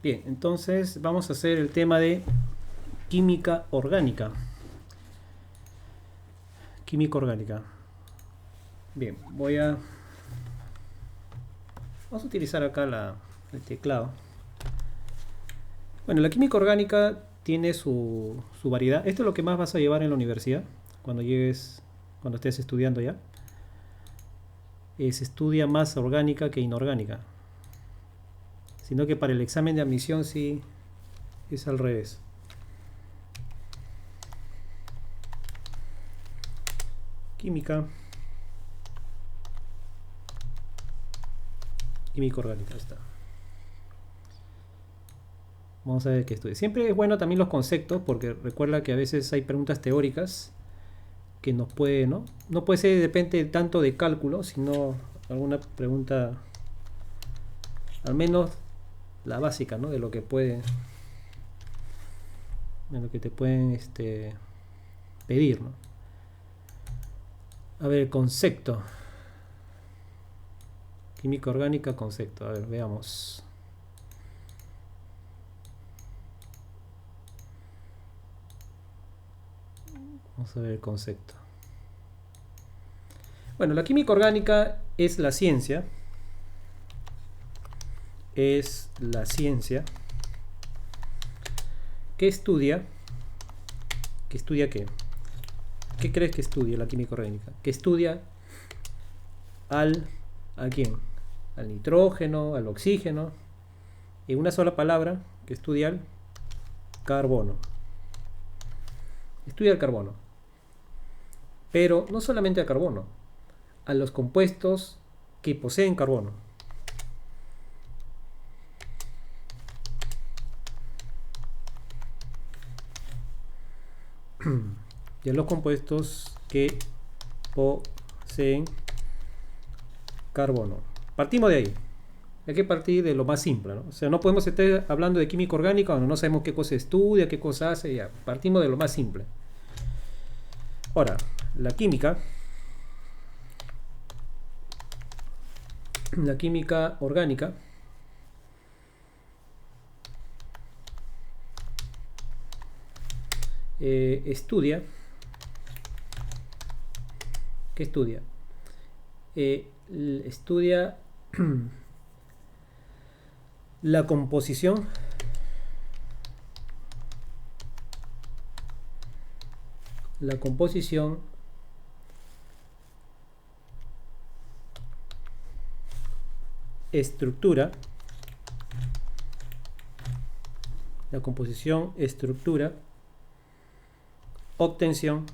Bien, entonces vamos a hacer el tema de química orgánica. Química orgánica. Bien, vamos a utilizar acá el teclado. Bueno, la química orgánica tiene su variedad. Esto es lo que más vas a llevar en la universidad cuando estés estudiando ya. Se estudia más orgánica que inorgánica. Sino que para el examen de admisión sí es al revés. Química orgánica, ahí está. Vamos a ver qué estudia. Siempre es bueno también los conceptos, porque recuerda que a veces hay preguntas teóricas que nos puede, ¿no? No puede ser, depende tanto de cálculo, sino alguna pregunta, al menos la básica, ¿no? De lo que te pueden pedir, ¿no? A ver, el concepto. Química orgánica, concepto. A ver, veamos. Vamos a ver el concepto. Bueno, la química orgánica es la ciencia. Es la ciencia que estudia. ¿Que estudia qué? ¿Qué crees que estudia la química orgánica? Que estudia ¿a quién? Al nitrógeno, al oxígeno. En una sola palabra, que estudia el carbono. Estudia el carbono. Pero no solamente al carbono, a los compuestos que poseen carbono. Y a los compuestos que poseen carbono. Partimos de ahí. Hay que partir de lo más simple, ¿no? O sea, no podemos estar hablando de química orgánica cuando no sabemos qué cosa estudia, qué cosa hace. Ya. Partimos de lo más simple. Ahora, la química orgánica estudia. ¿Qué estudia? Estudia la composición estructura, obtención,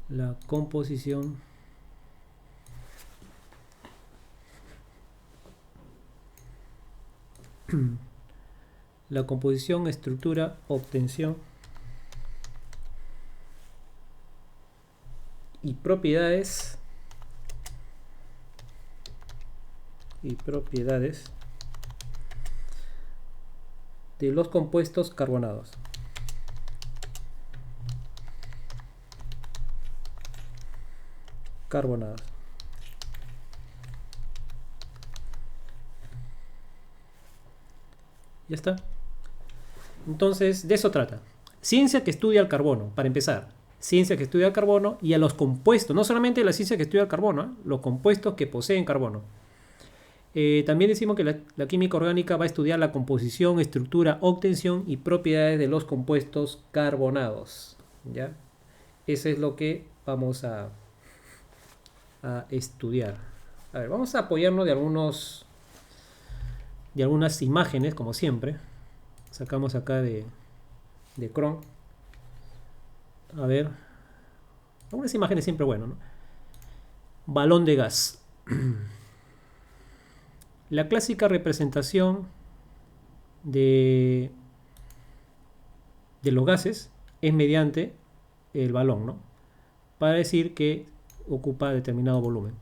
la composición, estructura, obtención y propiedades de los compuestos carbonados. Ya está. Entonces, de eso trata. Ciencia que estudia el carbono, para empezar. Ciencia que estudia el carbono y a los compuestos. No solamente la ciencia que estudia el carbono, los compuestos que poseen carbono. También decimos que la química orgánica va a estudiar la composición, estructura, obtención y propiedades de los compuestos carbonados. ¿Ya? Eso es lo que vamos a estudiar. A ver, vamos a apoyarnos de algunas imágenes, como siempre. Sacamos acá de Chrome. A ver, algunas imágenes siempre bueno, ¿no? Balón de gas. La clásica representación de los gases es mediante el balón, ¿no? Para decir que ocupa determinado volumen.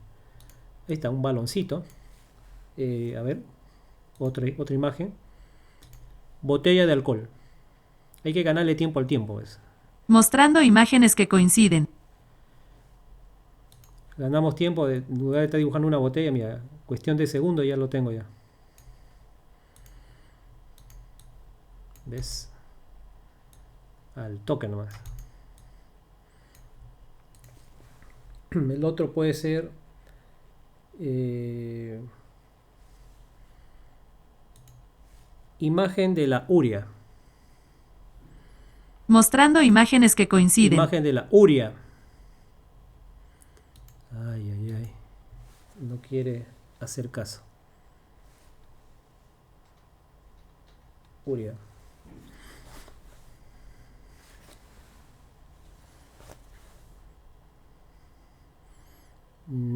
Ahí está, un baloncito. A ver, otra imagen. Botella de alcohol. Hay que ganarle tiempo al tiempo, ¿ves? Mostrando imágenes que coinciden. Ganamos tiempo, en lugar de estar dibujando una botella, mira, cuestión de segundos ya lo tengo ya. ¿Ves? Al toque nomás. El otro puede ser imagen de la urea. Mostrando imágenes que coinciden. Imagen de la urea. Ay, ay, ay. No quiere hacer caso. Urea.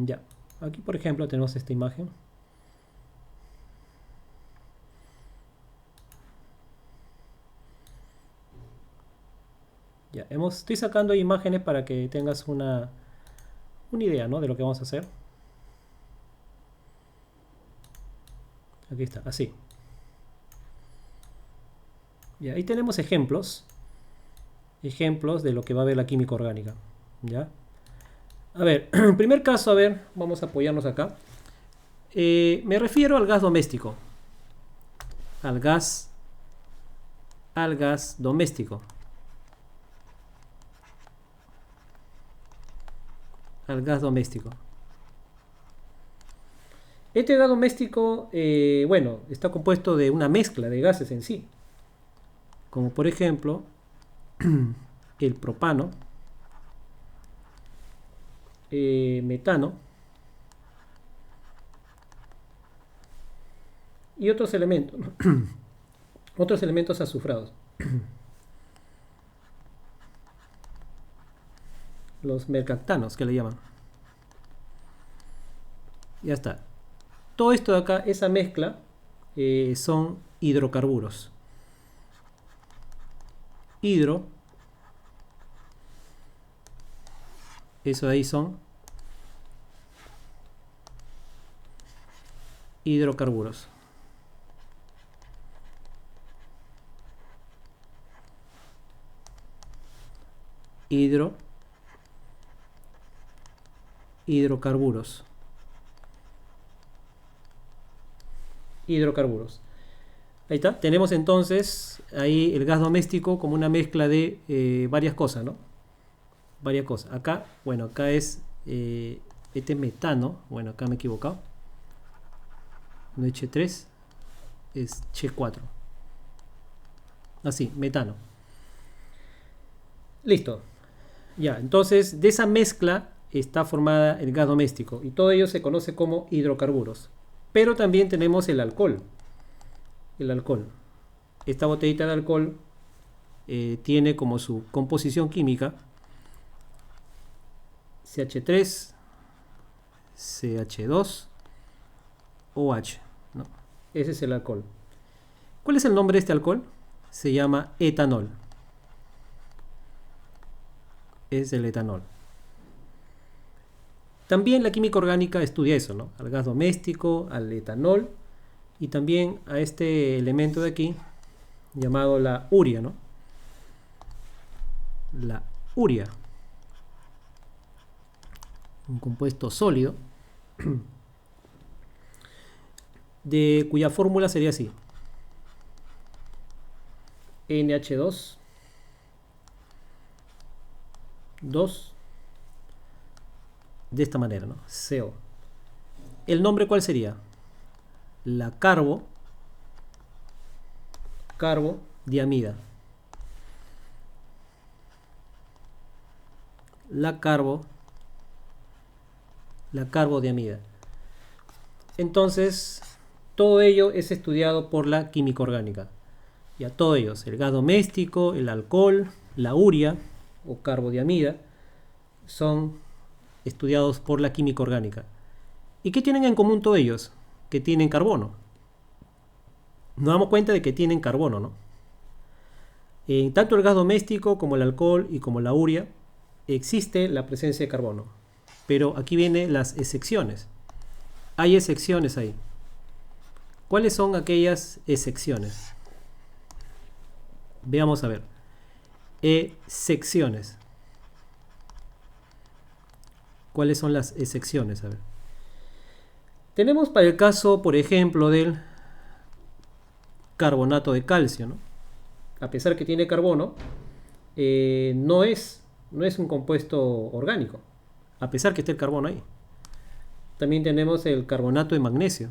Ya. Aquí, por ejemplo, tenemos esta imagen. Ya, estoy sacando imágenes para que tengas una idea, ¿no? De lo que vamos a hacer. Aquí está, así. Y ahí tenemos ejemplos. Ejemplos de lo que va a ver la química orgánica. ¿Ya? A ver, en primer caso, a ver, vamos a apoyarnos acá. Me refiero al gas doméstico. Al gas doméstico. Al gas doméstico. Este gas doméstico, bueno, está compuesto de una mezcla de gases en sí. Como por ejemplo, el propano, metano y otros elementos, ¿no? Otros elementos azufrados. Los mercaptanos que le llaman. Ya está. Todo esto de acá, esa mezcla, son hidrocarburos. Eso de ahí son hidrocarburos. Hidrocarburos. Hidrocarburos. Ahí está. Tenemos entonces ahí el gas doméstico como una mezcla de varias cosas, ¿no? Varias cosas. Acá, bueno, acá es este metano. Bueno, acá me he equivocado. No es H3, es H4. Así, metano. Listo. Ya, entonces de esa mezcla está formada el gas doméstico y todo ello se conoce como hidrocarburos. Pero también tenemos el alcohol. El alcohol. Esta botellita de alcohol tiene como su composición química CH3, CH2, OH, ¿no? Ese es el alcohol. ¿Cuál es el nombre de este alcohol? Se llama etanol. Es el etanol. También la química orgánica estudia eso, ¿no? Al gas doméstico, al etanol y también a este elemento de aquí llamado la urea, ¿no? La urea. Un compuesto sólido de cuya fórmula sería así: NH2 2 de esta manera, ¿no? CO. ¿El nombre cuál sería? La carbodiamida. La carbodiamida. Entonces, todo ello es estudiado por la química orgánica. Ya todos ellos, el gas doméstico, el alcohol, la urea o carbodiamida, son estudiados por la química orgánica. ¿Y qué tienen en común todos ellos? Que tienen carbono. Nos damos cuenta de que tienen carbono, ¿no? Tanto el gas doméstico como el alcohol y como la urea existe la presencia de carbono. Pero aquí vienen las excepciones. Hay excepciones ahí. ¿Cuáles son aquellas excepciones? Veamos a ver. Excepciones. ¿Cuáles son las excepciones? A ver. Tenemos para el caso, por ejemplo, del carbonato de calcio, ¿no? A pesar que tiene carbono, no es un compuesto orgánico, a pesar que esté el carbono ahí. También tenemos el carbonato de magnesio.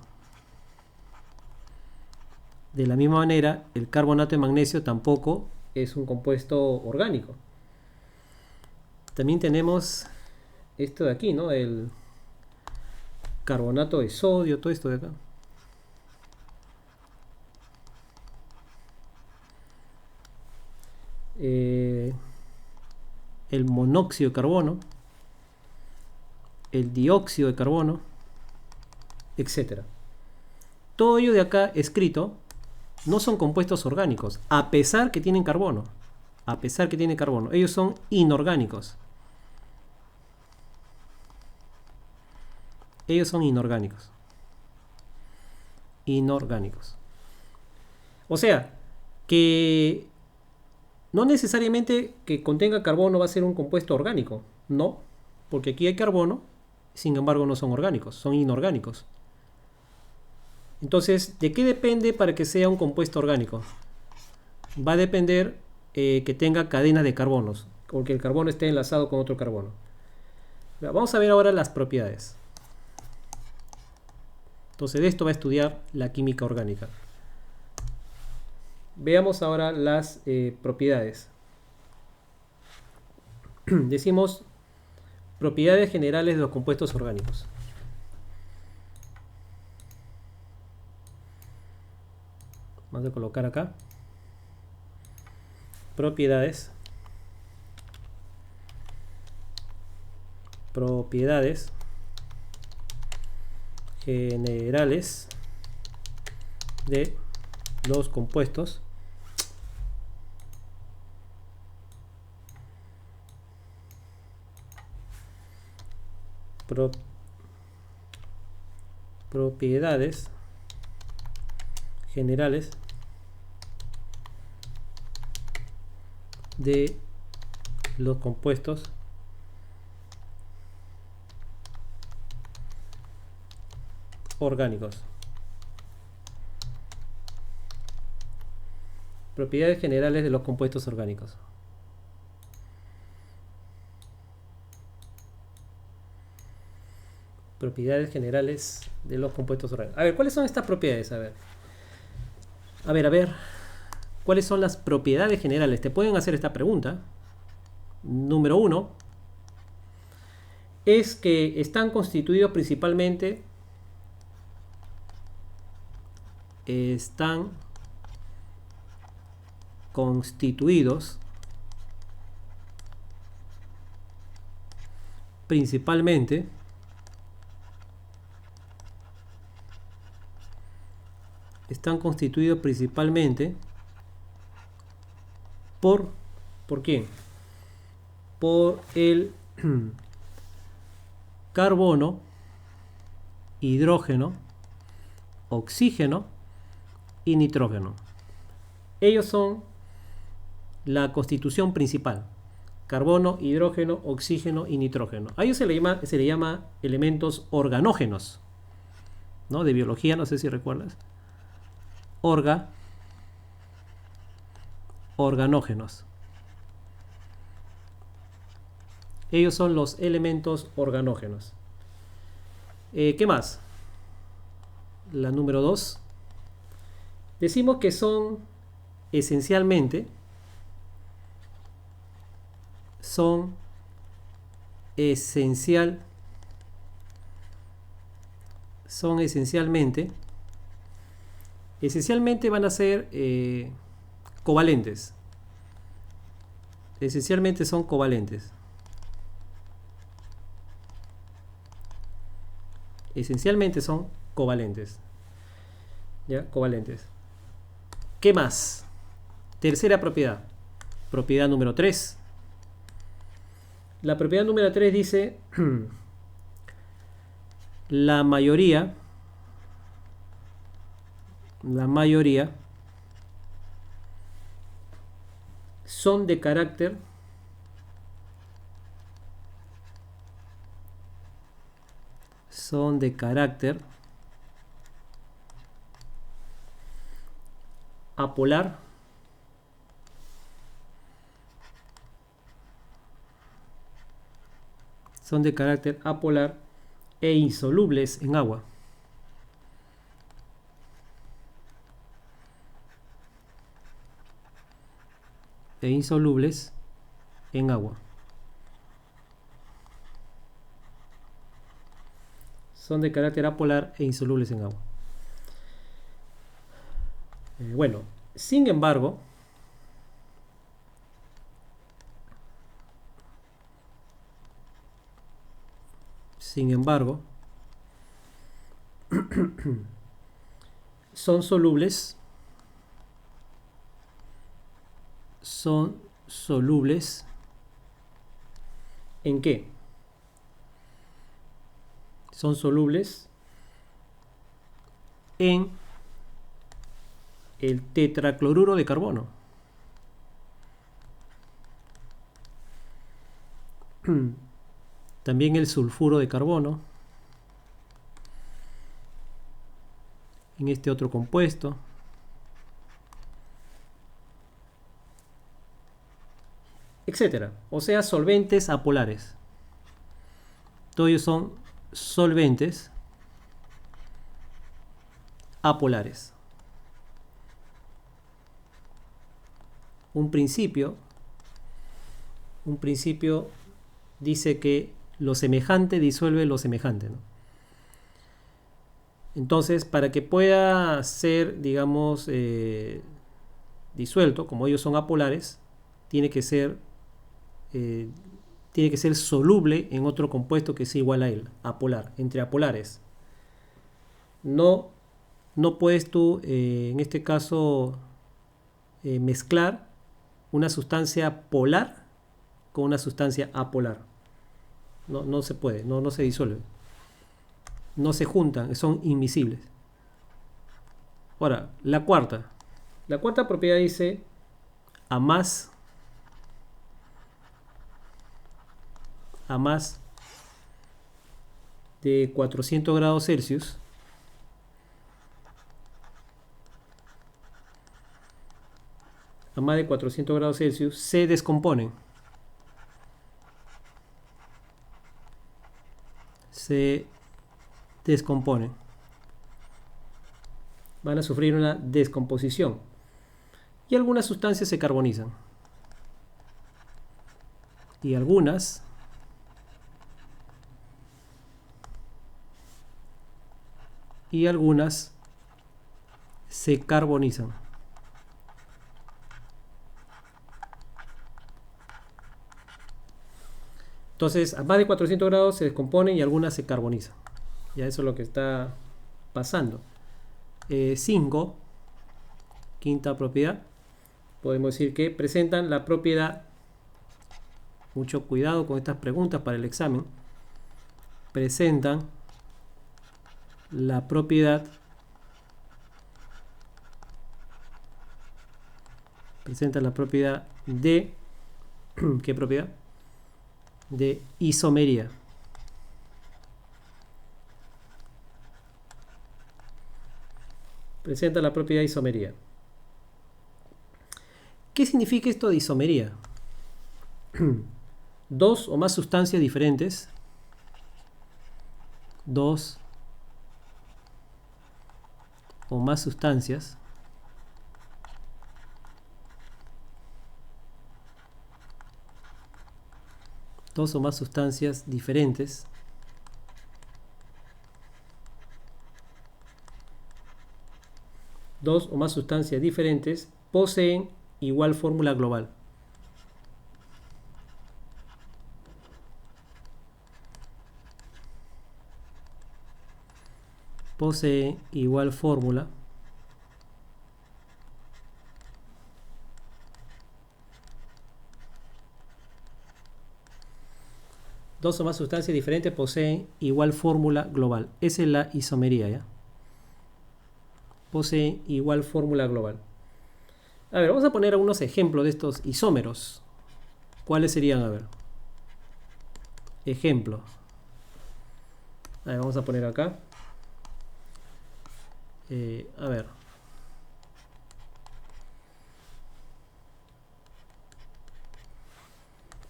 De la misma manera, el carbonato de magnesio tampoco es un compuesto orgánico. También tenemos esto de aquí, ¿no? El carbonato de sodio, todo esto de acá. El monóxido de carbono, el dióxido de carbono, etc. Todo ello de acá escrito no son compuestos orgánicos, a pesar que tienen carbono. A pesar que tienen carbono. Ellos son inorgánicos. Ellos son inorgánicos. Inorgánicos. O sea, que no necesariamente que contenga carbono va a ser un compuesto orgánico. No, porque aquí hay carbono, sin embargo no son orgánicos, son inorgánicos. Entonces, ¿de qué depende para que sea un compuesto orgánico? Va a depender que tenga cadenas de carbonos, o que el carbono esté enlazado con otro carbono. Vamos a ver ahora las propiedades. Entonces, de esto va a estudiar la química orgánica. Veamos ahora las propiedades. Decimos propiedades generales de los compuestos orgánicos. Vamos a colocar acá propiedades generales de los compuestos propiedades generales de los compuestos orgánicos. Propiedades generales de los compuestos orgánicos. Propiedades generales de los compuestos orgánicos. A ver, ¿cuáles son estas propiedades? A ver. ¿Cuáles son las propiedades generales? Te pueden hacer esta pregunta. Número 1 es que están constituidos principalmente ¿por qué? Por el carbono, hidrógeno, oxígeno y nitrógeno. Ellos son la constitución principal. Carbono, hidrógeno, oxígeno y nitrógeno. A ellos se le llama elementos organógenos, ¿no? De biología, no sé si recuerdas. Organógenos. Ellos son los elementos organógenos. ¿Qué más? La número 2. Decimos que son esencialmente van a ser covalentes. Esencialmente son covalentes. ¿Ya? Covalentes. ¿Qué más? Tercera propiedad. Propiedad número 3. La propiedad número 3 dice la mayoría son de carácter son de carácter apolar e insolubles en agua. Son de carácter apolar e insolubles en agua. Bueno, sin embargo, son solubles ¿en qué? Son solubles en el tetracloruro de carbono. También el sulfuro de carbono. En este otro compuesto. Etcétera. O sea, solventes apolares. Todos ellos son solventes apolares. Un principio dice que lo semejante disuelve lo semejante, ¿no? Entonces, para que pueda ser, digamos, disuelto, como ellos son apolares, tiene que ser soluble en otro compuesto que sea igual a él, apolar, entre apolares. No puedes tú, en este caso, mezclar una sustancia polar con una sustancia apolar. No se puede, no se disuelve. No se juntan, son inmiscibles. Ahora, la cuarta propiedad dice a más de 400 grados Celsius, se descomponen. Van a sufrir una descomposición. Y algunas sustancias se carbonizan. Y algunas se carbonizan. Entonces, a más de 400 grados se descomponen y algunas se carbonizan. Ya eso es lo que está pasando. 5, quinta propiedad, podemos decir que presentan la propiedad, mucho cuidado con estas preguntas para el examen, presentan la propiedad de ¿qué propiedad? De isomería. Presenta la propiedad de isomería. ¿Qué significa esto de isomería? Dos o más sustancias diferentes. Dos o más sustancias diferentes poseen igual fórmula global. Poseen igual fórmula dos o más sustancias diferentes poseen igual fórmula global. Esa es la isomería, ¿ya? Poseen igual fórmula global. A ver, vamos a poner algunos ejemplos de estos isómeros. ¿Cuáles serían? A ver. Ejemplo. A ver, vamos a poner acá. A ver.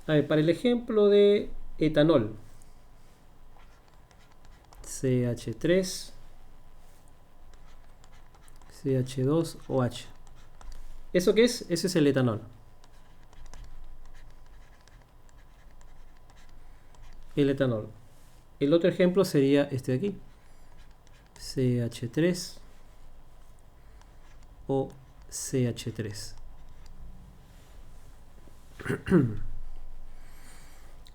A ver, para el ejemplo de etanol. CH3, CH2OH. ¿Eso qué es? Ese es el etanol. El etanol. El otro ejemplo sería este de aquí. CH3 o CH3.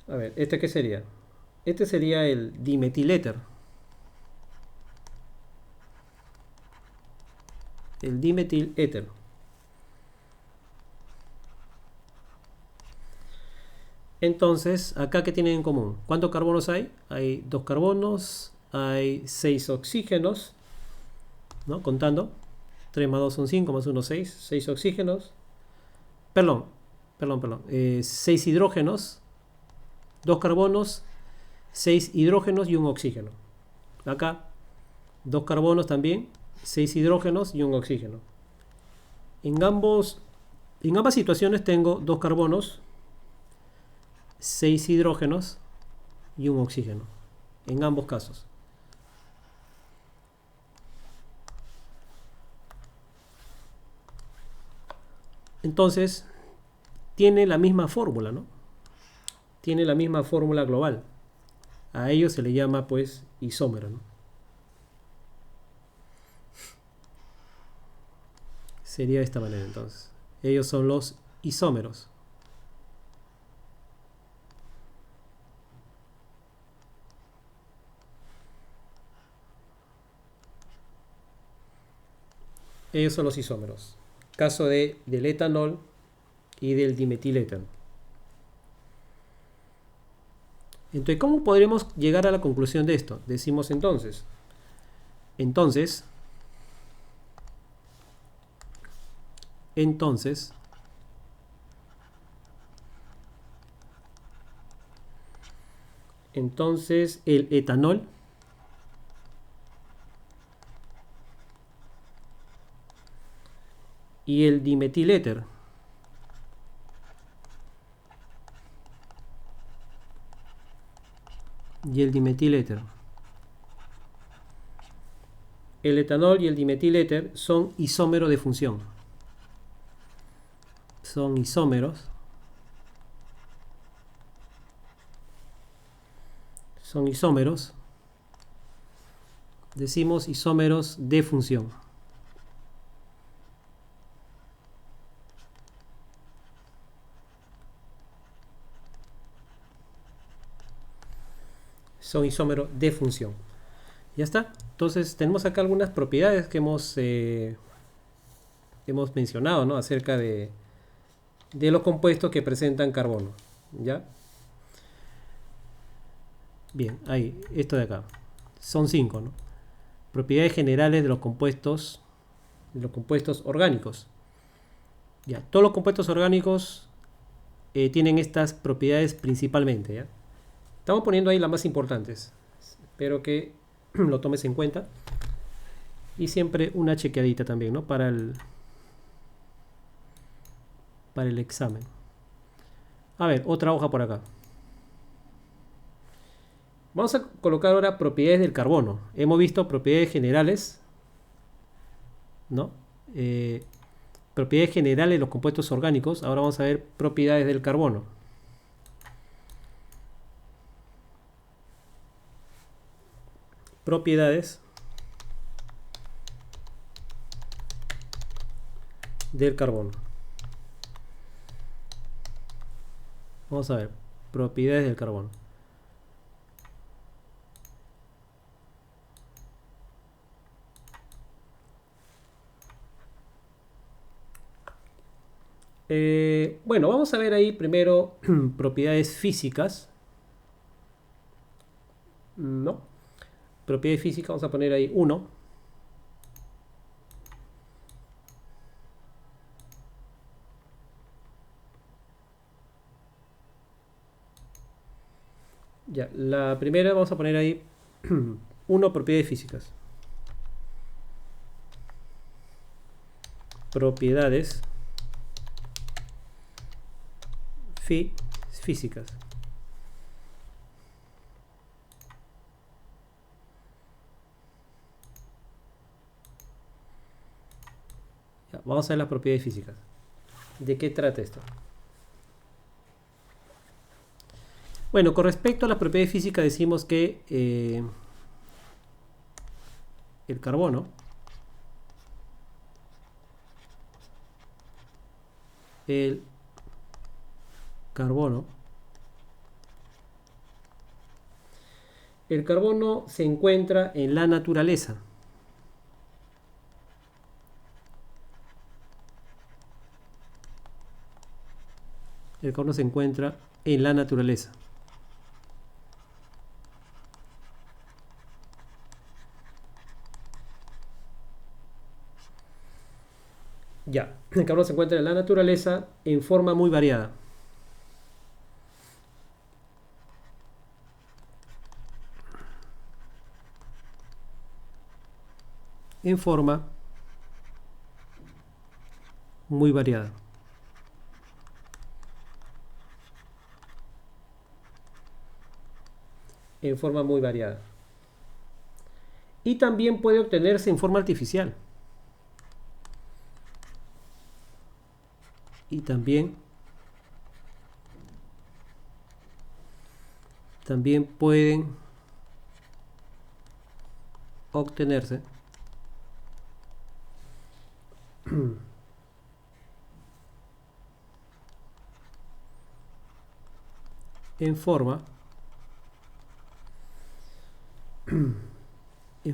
A ver, ¿este qué sería? Este sería el dimetiléter. El dimetiléter. Entonces, acá ¿qué tienen en común? ¿Cuántos carbonos hay? Hay 2 carbonos, hay 6 oxígenos, ¿no? Contando. 3 más 2 son 5, más 1 6. 6 oxígenos. Perdón. 6 hidrógenos, 2 carbonos, 6 hidrógenos y un oxígeno. Acá, 2 carbonos también, 6 hidrógenos y un oxígeno. En ambas situaciones tengo 2 carbonos, 6 hidrógenos y un oxígeno. En ambos casos. Entonces, tiene la misma fórmula, ¿no? Tiene la misma fórmula global. A ello se le llama, pues, isómero, ¿no? Sería de esta manera, entonces. Ellos son los isómeros. Ellos son los isómeros. Caso del etanol y del dimetiléter. Entonces, ¿cómo podremos llegar a la conclusión de esto? Decimos entonces. Entonces, el etanol y el dimetiléter el etanol y el dimetiléter son isómeros de función. Son isómeros. Decimos isómeros de función. Son isómeros de función. Ya está. Entonces tenemos acá algunas propiedades que hemos mencionado, ¿no? Acerca de los compuestos que presentan carbono. ¿Ya? Bien, ahí, esto de acá. Son 5, ¿no? Propiedades generales de los compuestos orgánicos. Ya, todos los compuestos orgánicos tienen estas propiedades principalmente, ¿ya? Estamos poniendo ahí las más importantes. Espero que lo tomes en cuenta. Y siempre una chequeadita también, ¿no? Para el examen. A ver, otra hoja por acá. Vamos a colocar ahora propiedades del carbono. Hemos visto propiedades generales, ¿no? Propiedades generales de los compuestos orgánicos. Ahora vamos a ver propiedades del carbono. Propiedades del carbono. Vamos a ver propiedades del carbono. Bueno, vamos a ver ahí primero propiedades físicas. No. Propiedades físicas, vamos a poner ahí 1. Ya, la primera vamos a poner ahí 1. Propiedades físicas. Propiedades físicas. Ya, vamos a ver las propiedades físicas. ¿De qué trata esto? Bueno, con respecto a las propiedades físicas decimos que el carbono se encuentra en la naturaleza. El carbono se encuentra en la naturaleza. Ya, el carbono se encuentra en la naturaleza en forma muy variada. En forma muy variada. En forma muy variada. Y también puede obtenerse en forma artificial. Y también pueden obtenerse en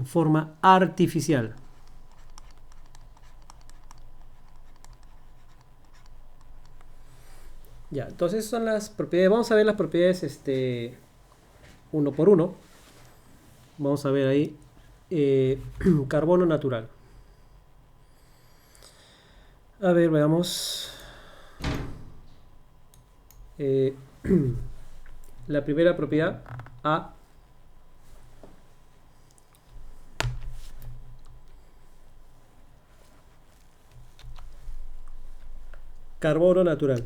forma artificial. Ya, entonces son las propiedades. Vamos a ver las propiedades uno por uno. Vamos a ver ahí carbono natural. A ver, veamos. La primera propiedad, A. Carbono natural.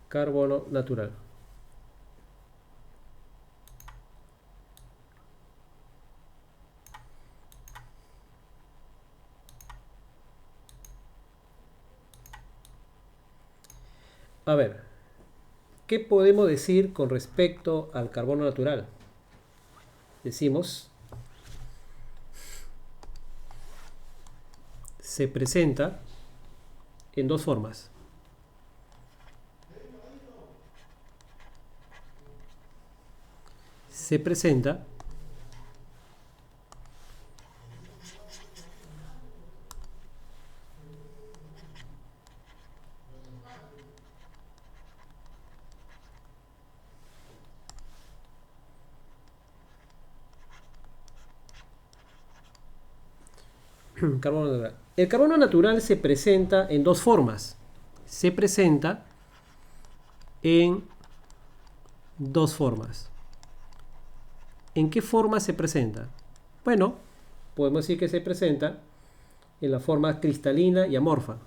Carbono natural. A ver, ¿qué podemos decir con respecto al carbono natural? Decimos, se presenta en dos formas. Se presenta carbono natural. El carbono natural se presenta en dos formas. Se presenta en dos formas. ¿En qué forma se presenta? Bueno, podemos decir que se presenta en la forma cristalina y amorfa.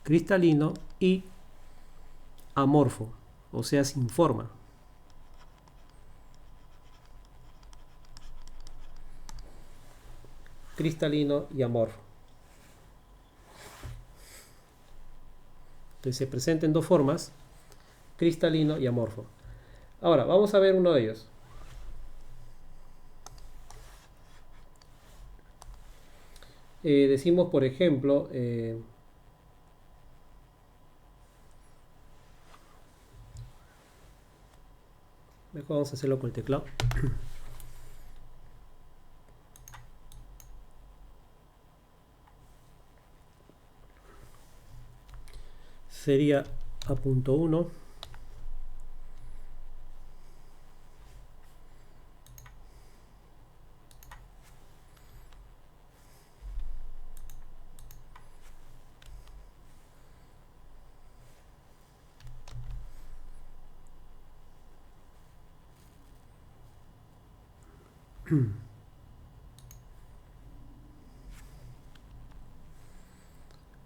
Cristalino y amorfo, o sea, sin forma. Cristalino y amorfo. Entonces se presenta en dos formas, cristalino y amorfo. Ahora, vamos a ver uno de ellos. Decimos, por ejemplo, mejor vamos a hacerlo con el teclado. Sería a punto 1.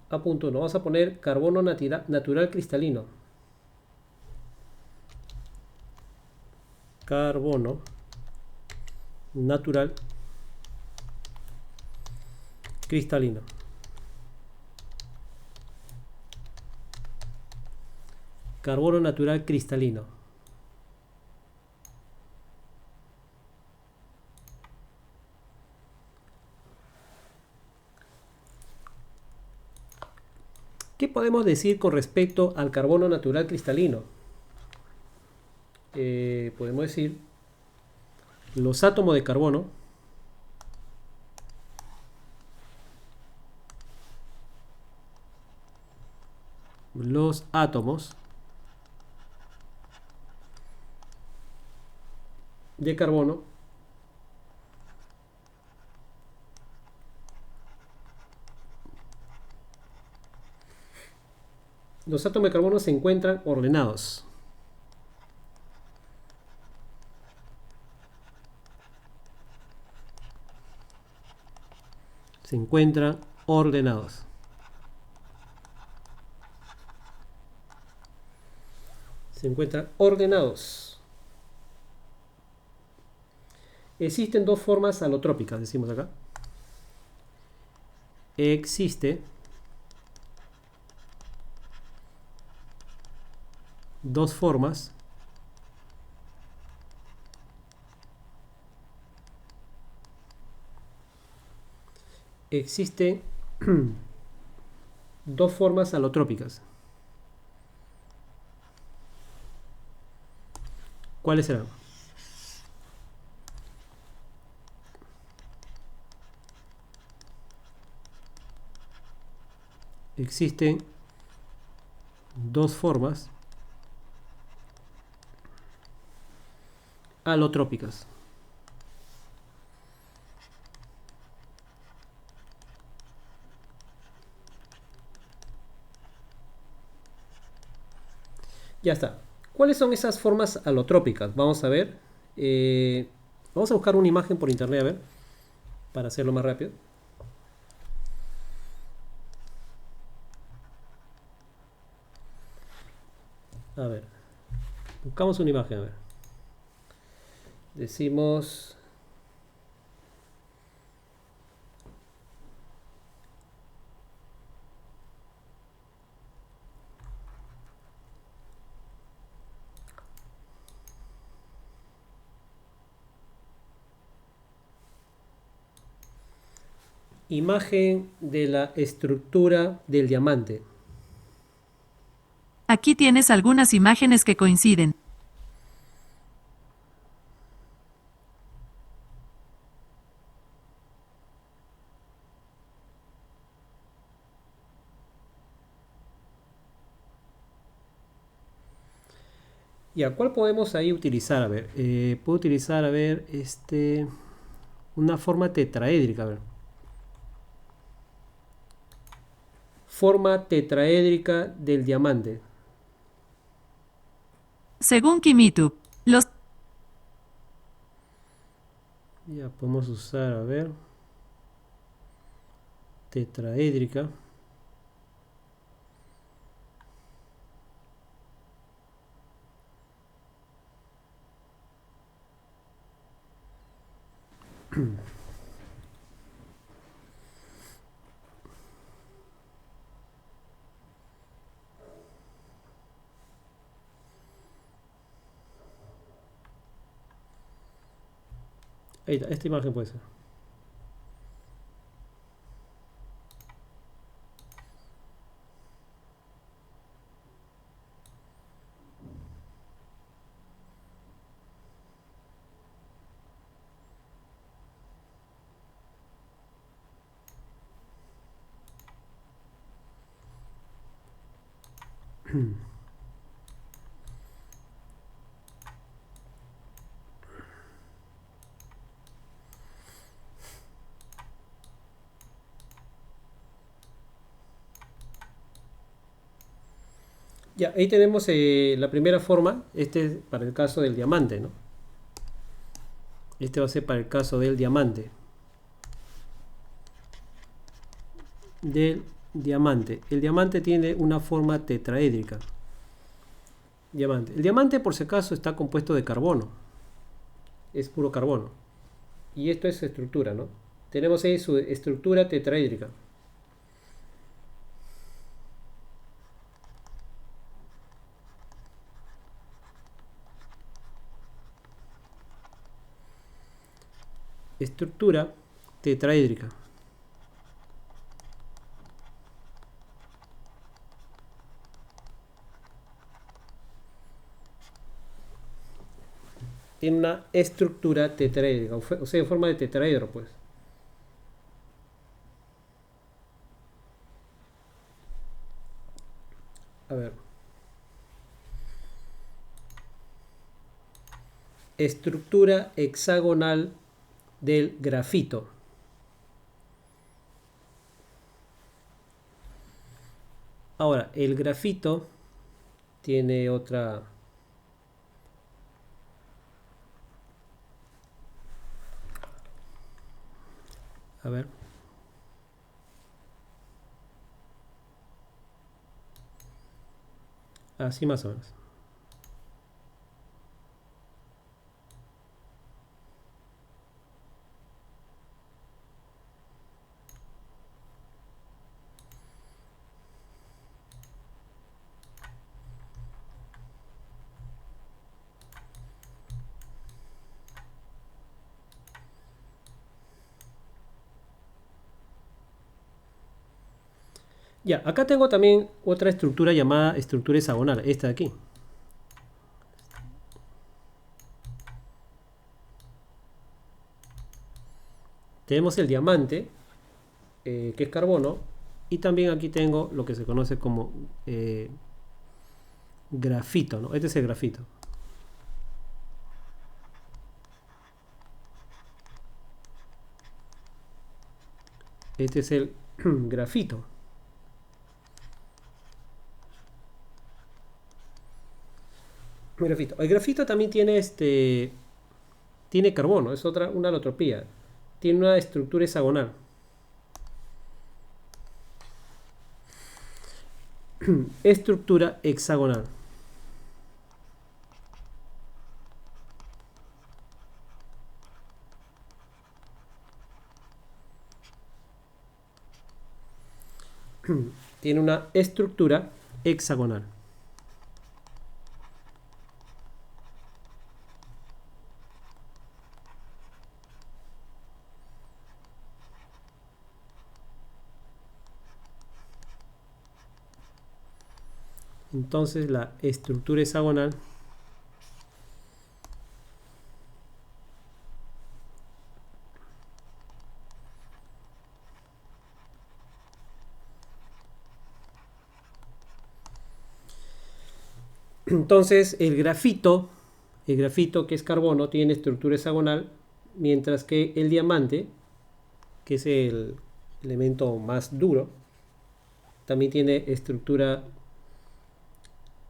A punto 1. Vamos a poner carbono natural cristalino. Carbono natural cristalino. Carbono natural cristalino. ¿Qué podemos decir con respecto al carbono natural cristalino? Podemos decir los átomos de carbono de carbono se encuentran ordenados. Se encuentran ordenados. Se encuentran ordenados. Existen dos formas alotrópicas, decimos acá. Existe dos formas dos formas alotrópicas. ¿Cuáles serán? Existen dos formas alotrópicas. Ya está. ¿Cuáles son esas formas alotrópicas? Vamos a ver. Vamos a buscar una imagen por internet, a ver, para hacerlo más rápido. A ver. Buscamos una imagen, a ver. Decimos... imagen de la estructura del diamante. Aquí tienes algunas imágenes que coinciden. Ya, ¿cuál podemos ahí utilizar? A ver, puedo utilizar, a ver, una forma tetraédrica, a ver. Forma tetraédrica del diamante. Según Kimitu, los Ya podemos usar, a ver, tetraédrica. Ahí está, esta imagen puede ser. Ya, ahí tenemos la primera forma, este es para el caso del diamante, ¿no? Este va a ser para el caso del diamante. Del diamante. El diamante tiene una forma tetraédrica. Diamante. El diamante, por si acaso, está compuesto de carbono. Es puro carbono. Y esto es su estructura, ¿no? Tenemos ahí su estructura tetraédrica. Estructura tetraédrica. Tiene una estructura tetraédrica, o sea, en forma de tetraedro, pues. A ver. Estructura hexagonal del grafito. Ahora, el grafito tiene otra... A ver. Así más o menos. Ya, acá tengo también otra estructura llamada estructura hexagonal, esta de aquí. Tenemos el diamante, que es carbono, y también aquí tengo lo que se conoce como grafito, ¿no? Este es el grafito. Este es el grafito. El grafito. El grafito también tiene tiene carbono, es una alotropía. Tiene una estructura hexagonal. Estructura hexagonal. Tiene una estructura hexagonal. Entonces la estructura hexagonal entonces el grafito que es carbono tiene estructura hexagonal, mientras que el diamante, que es el elemento más duro, también tiene estructura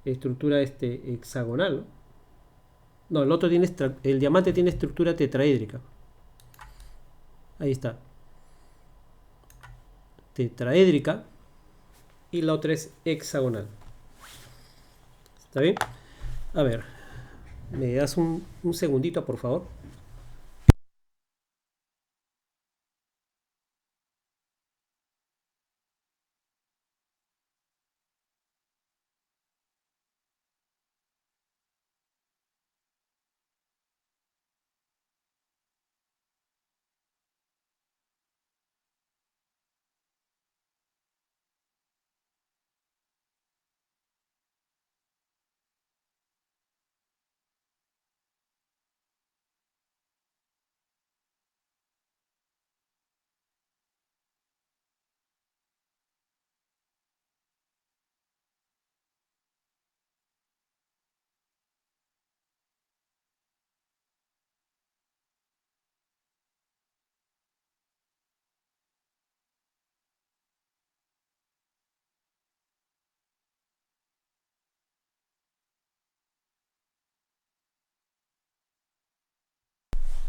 hexagonal. No, el otro tiene el diamante tiene estructura tetraédrica. Ahí está. Tetraédrica y la otra es hexagonal. ¿Está bien? A ver, ¿me das un segundito, por favor?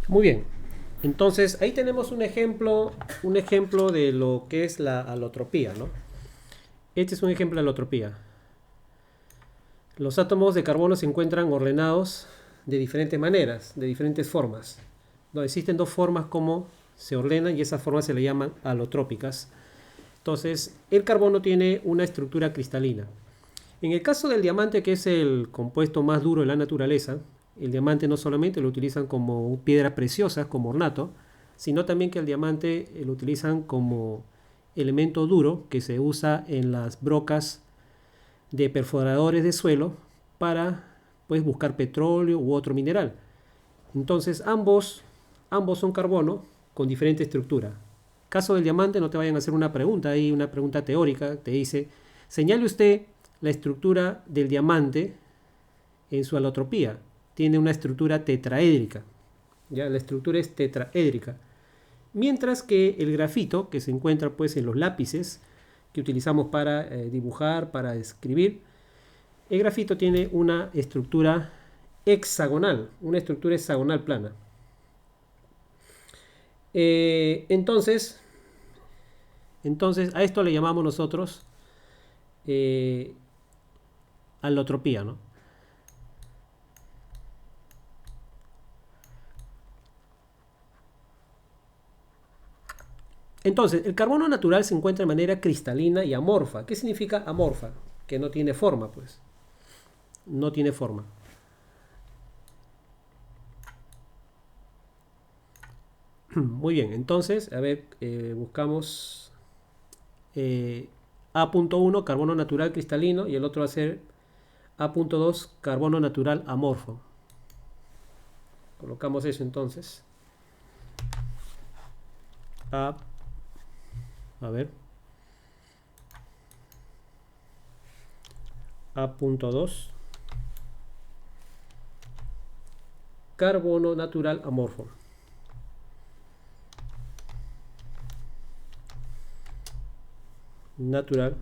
Muy bien. Entonces, ahí tenemos un ejemplo de lo que es la alotropía, ¿no? Este es un ejemplo de alotropía. Los átomos de carbono se encuentran ordenados de diferentes maneras, de diferentes formas. No, existen dos formas como se ordenan y esas formas se le llaman alotrópicas. Entonces, el carbono tiene una estructura cristalina. En el caso del diamante, que es el compuesto más duro de la naturaleza, el diamante no solamente lo utilizan como piedra preciosa, como ornato, sino también que el diamante lo utilizan como elemento duro que se usa en las brocas de perforadores de suelo para pues, buscar petróleo u otro mineral. Entonces ambos son carbono con diferente estructura. Caso del diamante, no te vayan a hacer una pregunta, hay una pregunta teórica, te dice, señale usted la estructura del diamante en su alotropía. Tiene una estructura tetraédrica. Ya, la estructura es tetraédrica. Mientras que el grafito, que se encuentra pues en los lápices que utilizamos para dibujar, para escribir, el grafito tiene una estructura hexagonal plana. Entonces a esto le llamamos nosotros alotropía, ¿no? Entonces, el carbono natural se encuentra de manera cristalina y amorfa. ¿Qué significa amorfa? Que no tiene forma, pues. No tiene forma. Muy bien, entonces, a ver, buscamos A.1, carbono natural cristalino, y el otro va a ser A.2, carbono natural amorfo. Colocamos eso entonces. A ver. A.2, carbono natural amorfo. Natural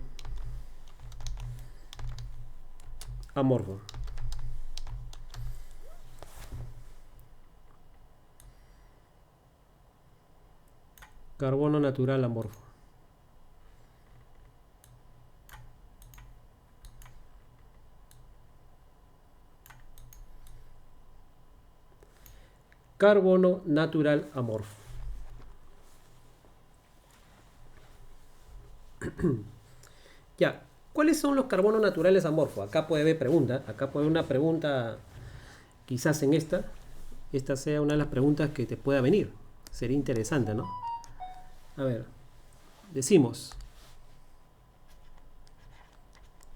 amorfo. Carbono natural amorfo. Carbono natural amorfo. Ya, ¿cuáles son los carbonos naturales amorfos? Acá puede haber pregunta, acá puede haber una pregunta, quizás en esta sea una de las preguntas que te pueda venir. Sería interesante, ¿no? A ver, decimos,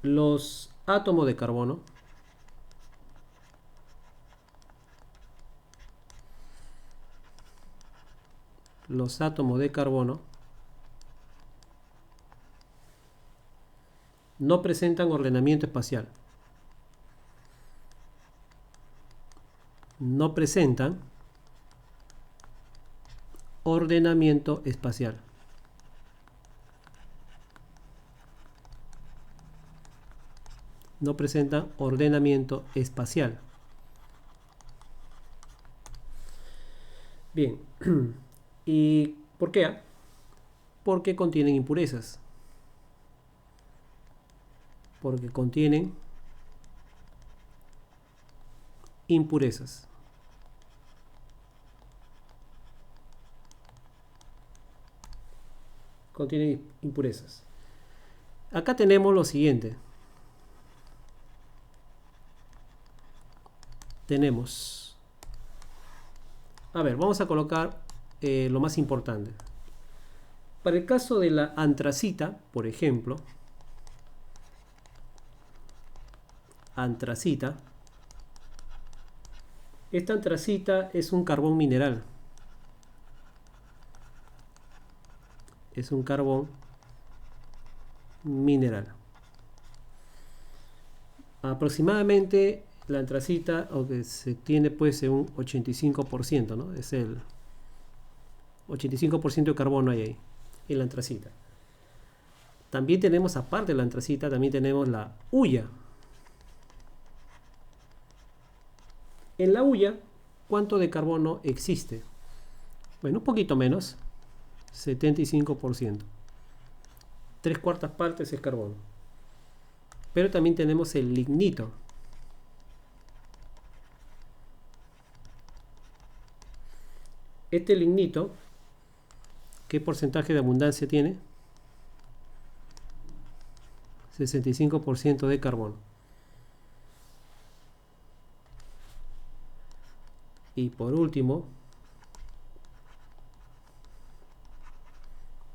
los átomos de carbono no presentan ordenamiento espacial. No presentan ordenamiento espacial. No presentan ordenamiento espacial. Bien. ¿Y por qué? Porque contienen impurezas. Porque contienen impurezas. Contienen impurezas. Acá tenemos lo siguiente. Tenemos, a ver, vamos a colocar lo más importante. Para el caso de la antracita, por ejemplo, antracita, esta antracita es un carbón mineral. Es un carbón mineral. Aproximadamente la antracita, aunque se tiene pues un 85%, ¿no? Es el 85% de carbono hay ahí, en la antracita. También tenemos, aparte de la antracita, también tenemos la hulla. En la hulla ¿cuánto de carbono existe? Bueno, un poquito menos, 75%. 3/4 partes es carbono. Pero también tenemos el lignito. Este lignito, ¿qué porcentaje de abundancia tiene? 65% de carbono. Y por último,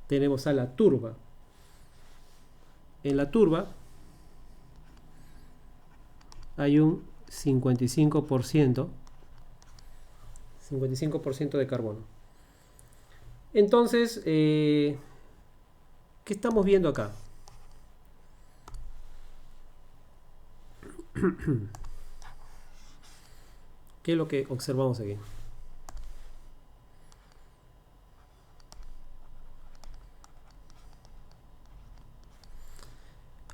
tenemos a la turba. En la turba hay un 55% de carbono. Entonces, ¿qué estamos viendo acá? ¿Qué es lo que observamos aquí?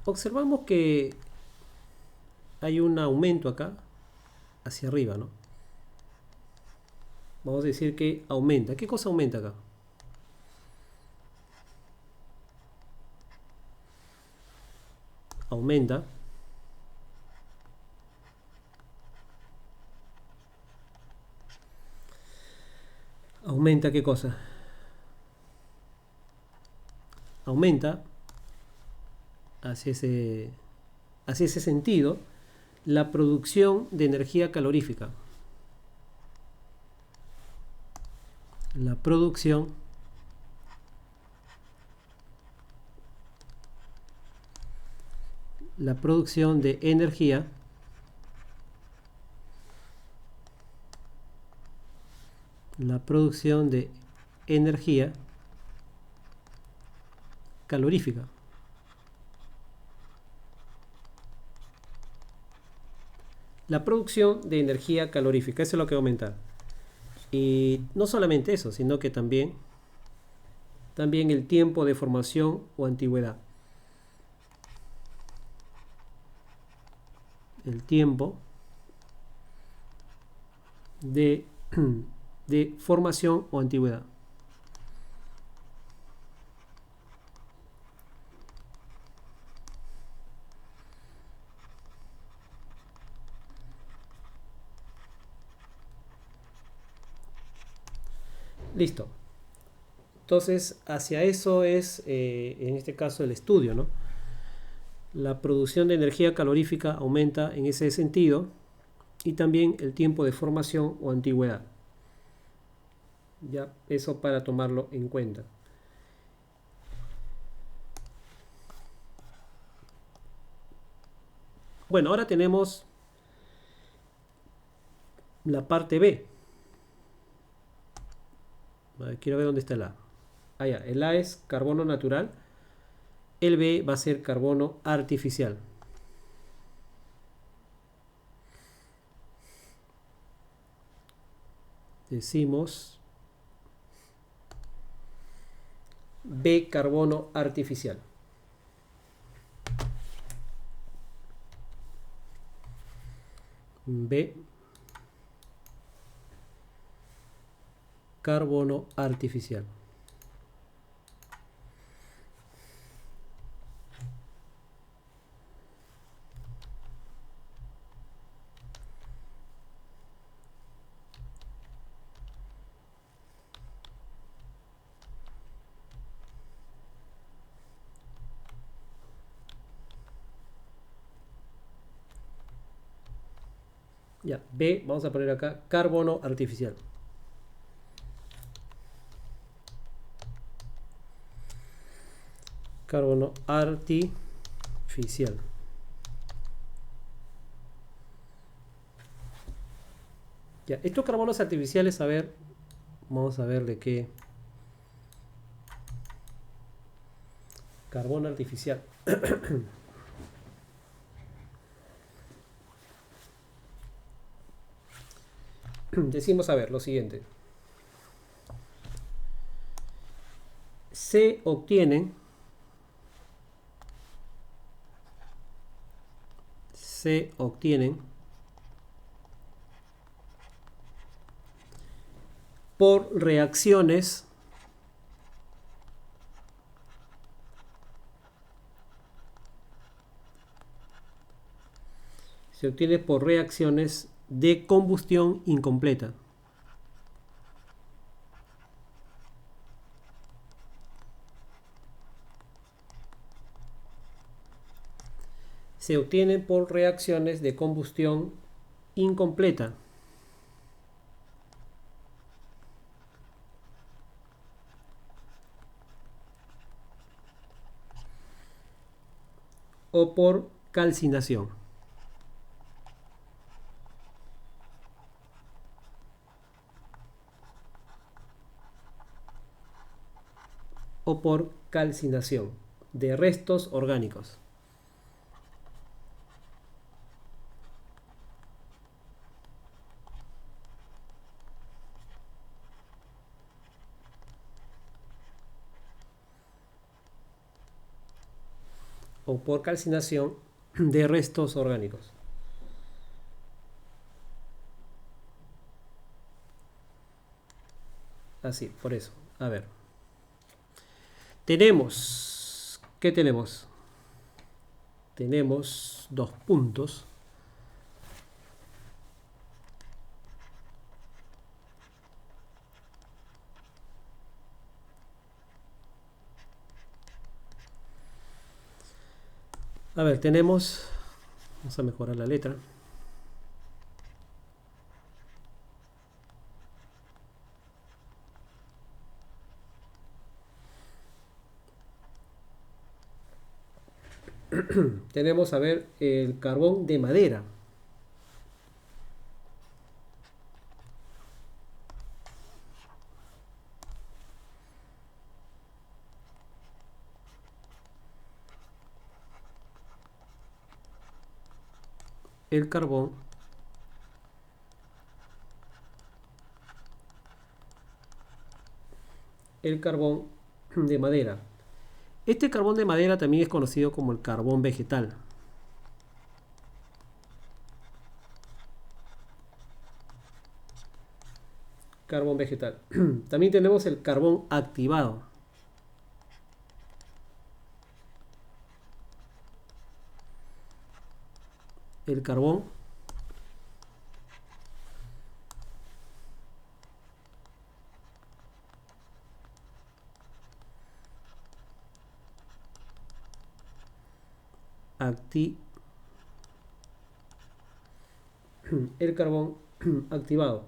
Observamos que hay un aumento acá hacia arriba, ¿no? Vamos a decir que aumenta. ¿Qué cosa aumenta acá? Aumenta. ¿Aumenta qué cosa? Aumenta hacia ese sentido la producción de energía calorífica. La producción de energía calorífica. La producción de energía calorífica, eso es lo que aumenta. Y no solamente eso, sino que también el tiempo de formación o antigüedad. El tiempo de formación o antigüedad. Listo. Entonces, hacia eso es, en este caso, el estudio, ¿no? La producción de energía calorífica aumenta en ese sentido y también el tiempo de formación o antigüedad. Ya, eso para tomarlo en cuenta. Bueno, ahora tenemos la parte B. Quiero ver dónde está el A. Ya. El A es carbono natural. El B va a ser carbono artificial. Decimos B, carbono artificial. B, carbono artificial. Ya, B, vamos a poner acá carbono artificial. Carbono artificial. Ya, estos carbonos artificiales, a ver, vamos a ver de qué. Carbono artificial. Decimos, a ver, lo siguiente. Se obtienen por reacciones de combustión incompleta. Se obtienen por reacciones de combustión incompleta. O por calcinación. O por calcinación de restos orgánicos. O por calcinación de restos orgánicos. Así, por eso. A ver. Tenemos... ¿Qué tenemos? Tenemos 2 puntos. A ver, tenemos... Vamos a mejorar la letra. Tenemos, a ver, el carbón de madera. El carbón de madera. Este carbón de madera también es conocido como el carbón vegetal. Carbón vegetal. También tenemos el carbón activado. El carbón el carbón activado.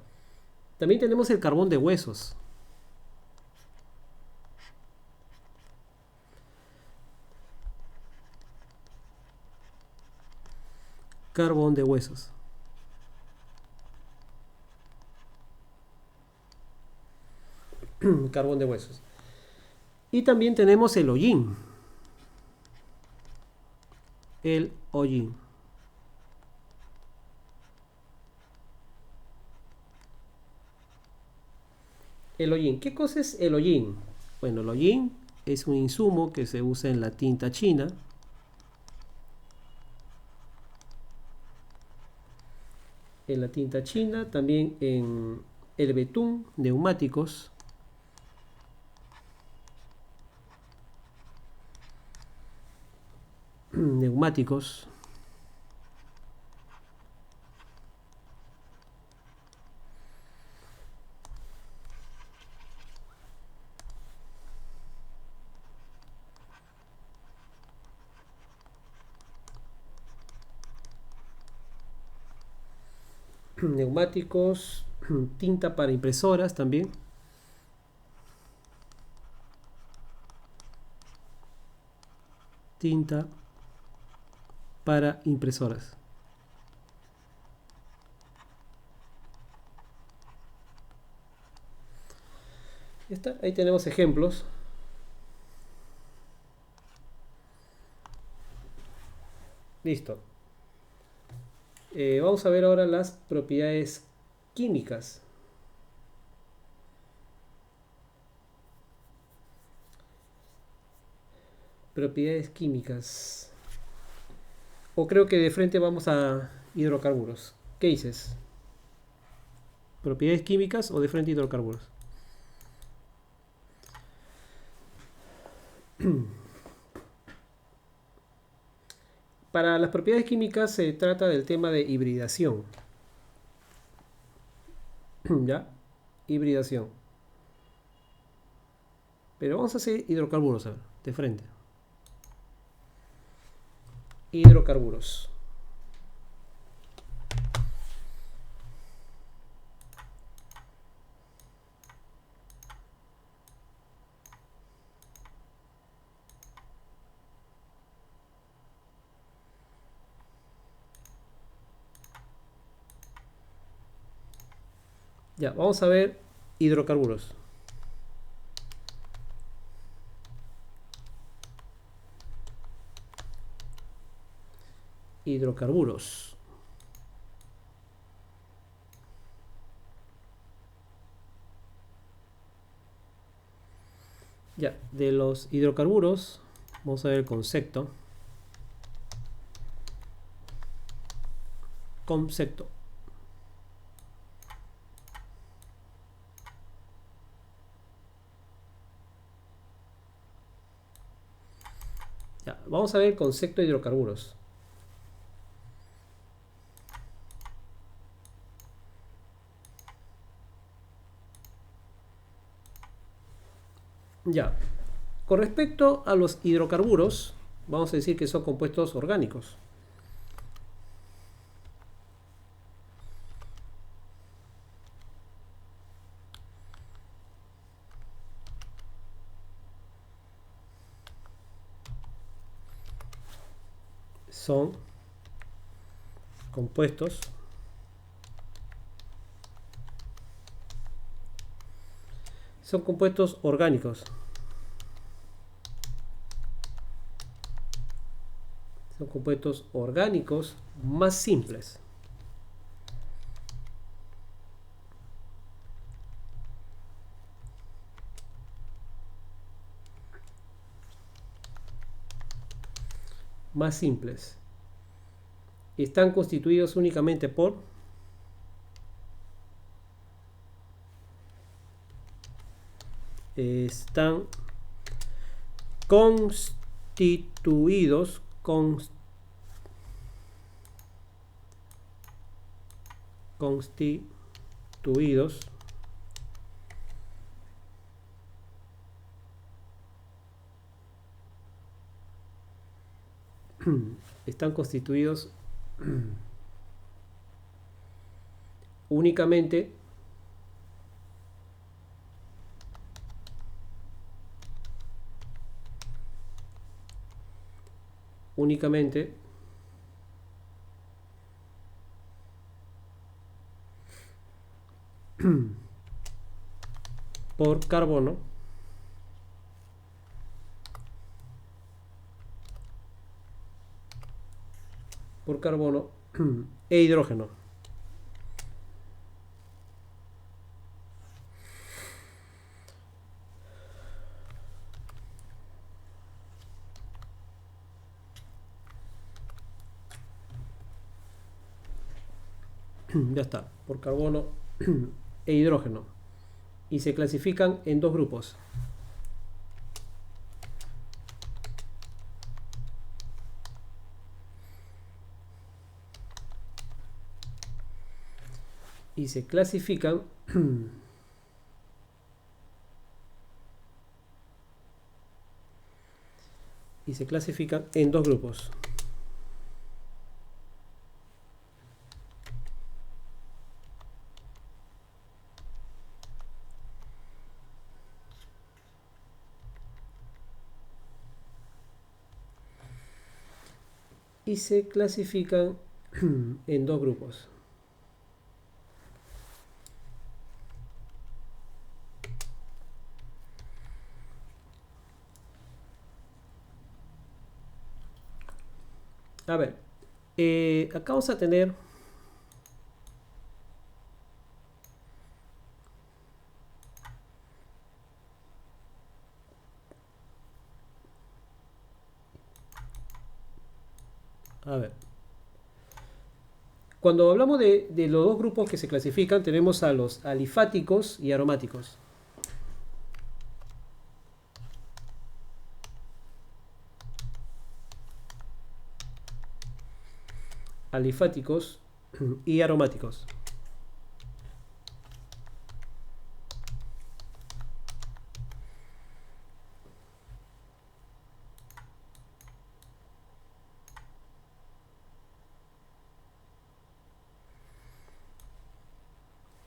También tenemos el carbón de huesos. Carbón de huesos. Carbón de huesos. Y también tenemos el hollín. El hollín. El hollín. ¿Qué cosa es el hollín? Bueno, el hollín es un insumo que se usa en la tinta china. En la tinta china, también en el betún, neumáticos. Neumáticos. Neumáticos, tinta para impresoras también. Tinta para impresoras. Ya está, ahí tenemos ejemplos. Listo. Vamos a ver ahora las propiedades químicas. Propiedades químicas. O creo que de frente vamos a hidrocarburos. ¿Qué dices? ¿Propiedades químicas o de frente hidrocarburos? Para las propiedades químicas se trata del tema de hibridación. ¿Ya? Hibridación. Pero vamos a hacer hidrocarburos, a ver, de frente. Hidrocarburos. Ya, vamos a ver hidrocarburos. Hidrocarburos. Ya, de los hidrocarburos, vamos a ver el concepto. Concepto. Ya, vamos a ver el concepto de hidrocarburos. Ya, con respecto a los hidrocarburos, vamos a decir que son compuestos orgánicos. Son compuestos orgánicos. Son compuestos orgánicos más simples. Más simples. Están constituidos únicamente por constituidos están constituidos únicamente por carbono e hidrógeno. Ya está, por carbono e hidrógeno. Y se clasifican en dos grupos. Y se clasifican en dos grupos. Y se clasifican en dos grupos. A ver, acá vamos a tener cuando hablamos de los dos grupos que se clasifican, tenemos a los alifáticos y aromáticos. alifáticos y aromáticos.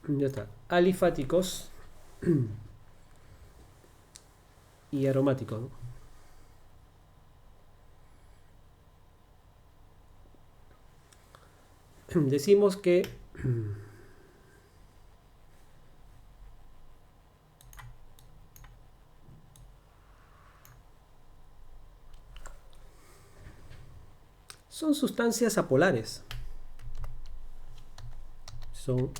Ya está. Alifáticos y aromáticos, ¿no? Decimos que son sustancias apolares. Son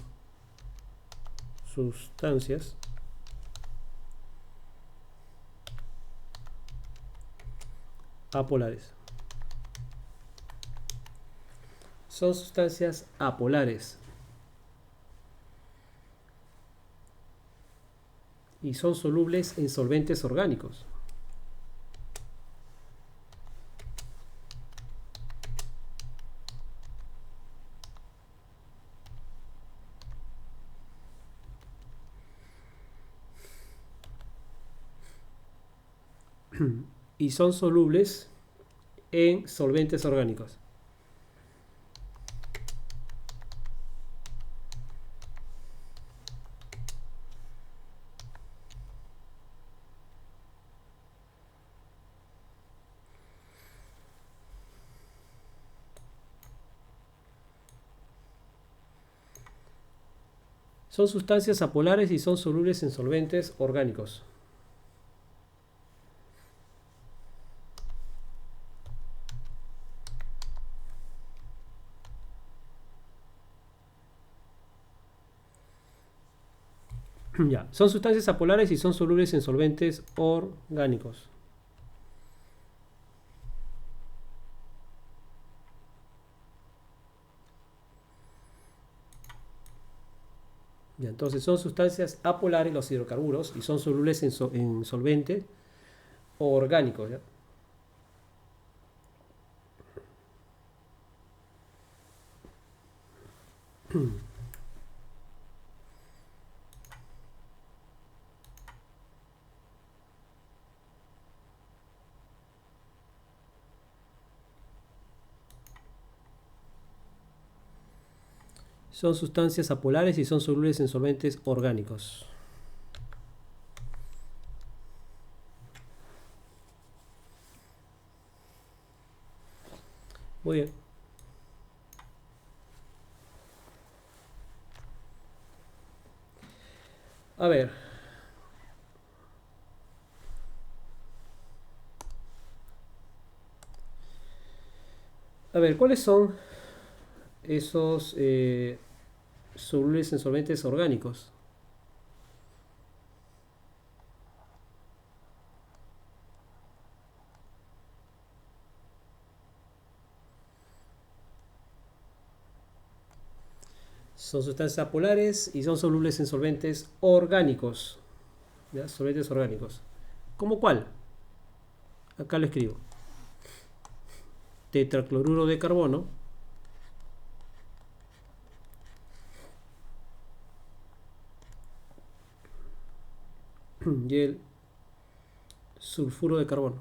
sustancias apolares. Son sustancias apolares. Y son solubles en solventes orgánicos. Y son solubles en solventes orgánicos. Son sustancias apolares y son solubles en solventes orgánicos. Ya, son sustancias apolares y son solubles en solventes orgánicos. Ya, entonces son sustancias apolares los hidrocarburos y son solubles en solventes orgánicos. ¿Ya? Son sustancias apolares y son solubles en solventes orgánicos. Muy bien. A ver. A ver, ¿cuáles son esos solubles en solventes orgánicos? Son sustancias apolares y son solubles en solventes orgánicos. ¿Ya? Solventes orgánicos. ¿Cómo cuál? Acá lo escribo. Tetracloruro de carbono y el sulfuro de carbono.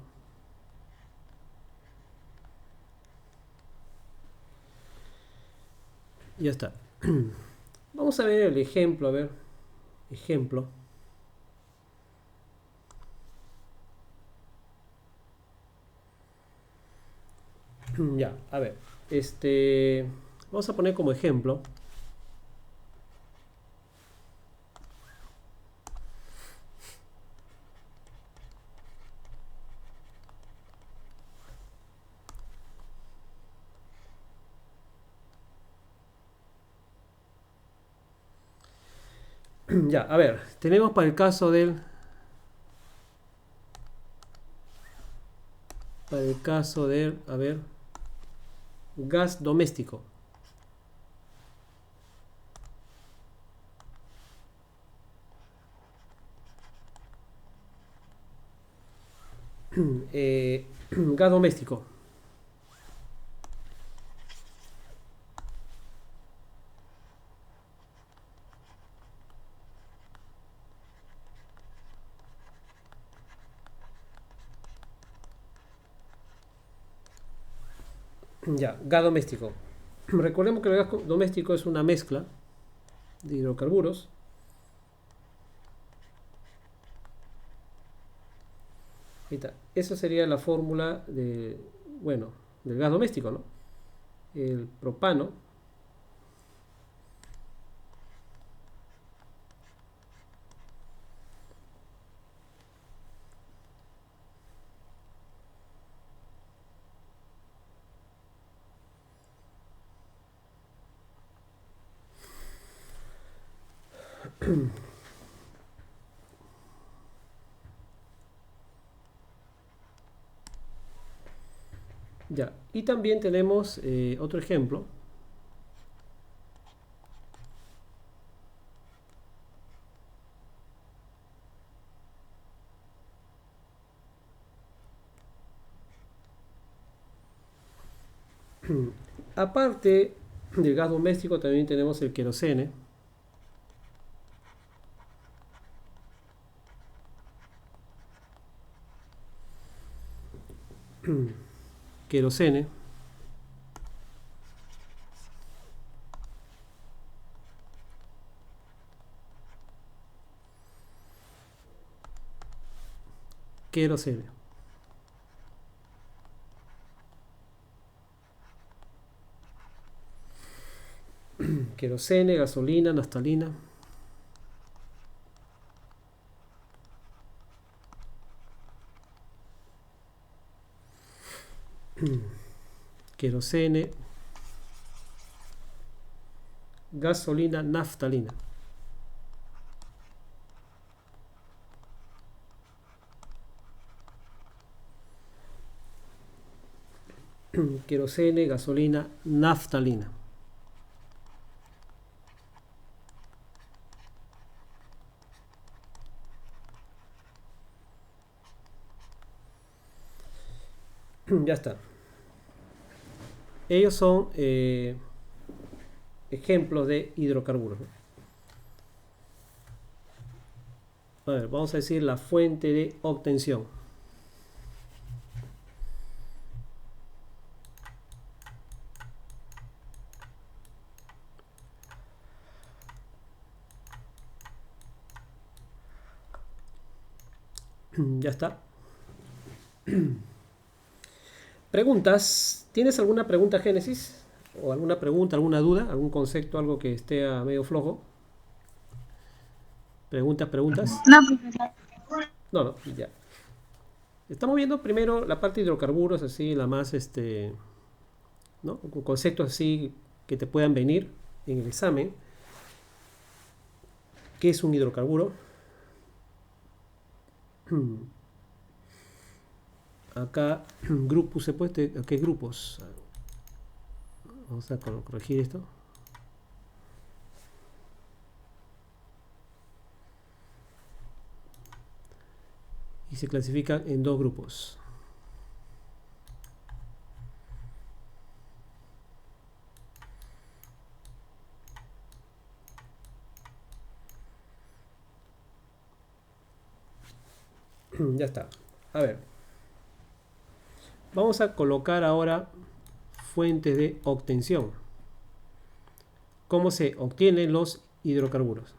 Ya está. Vamos a ver el ejemplo, a ver. Ejemplo. Ya, a ver. Vamos a poner como ejemplo. Ya, a ver. Tenemos para el caso del... Para el caso del, a ver, gas doméstico. Gas doméstico. Ya, gas doméstico. Recordemos que el gas doméstico es una mezcla de hidrocarburos. Ahí está. Esa sería la fórmula de, bueno, del gas doméstico, ¿no? El propano ya. Y también tenemos otro ejemplo. Aparte del gas doméstico también tenemos el querosene. Querosene. Querosene. Querosene, gasolina, naftalina. Querosene, gasolina, naftalina. Querosene, gasolina, naftalina. Ya está. Ellos son ejemplos de hidrocarburos, ¿no? A ver, vamos a decir la fuente de obtención. Ya está. Preguntas. ¿Tienes alguna pregunta, Génesis? ¿O alguna pregunta, alguna duda, algún concepto, algo que esté a medio flojo? Preguntas, preguntas. No, profesor. No, no, ya. Estamos viendo primero la parte de hidrocarburos, así, la más, ¿no? Con conceptos así que te puedan venir en el examen. ¿Qué es un hidrocarburo? Acá, grupos, se puede, ¿qué grupos? Vamos a corregir esto. Y se clasifican en dos grupos. Ya está. A ver. Vamos a colocar ahora fuentes de obtención. ¿Cómo se obtienen los hidrocarburos?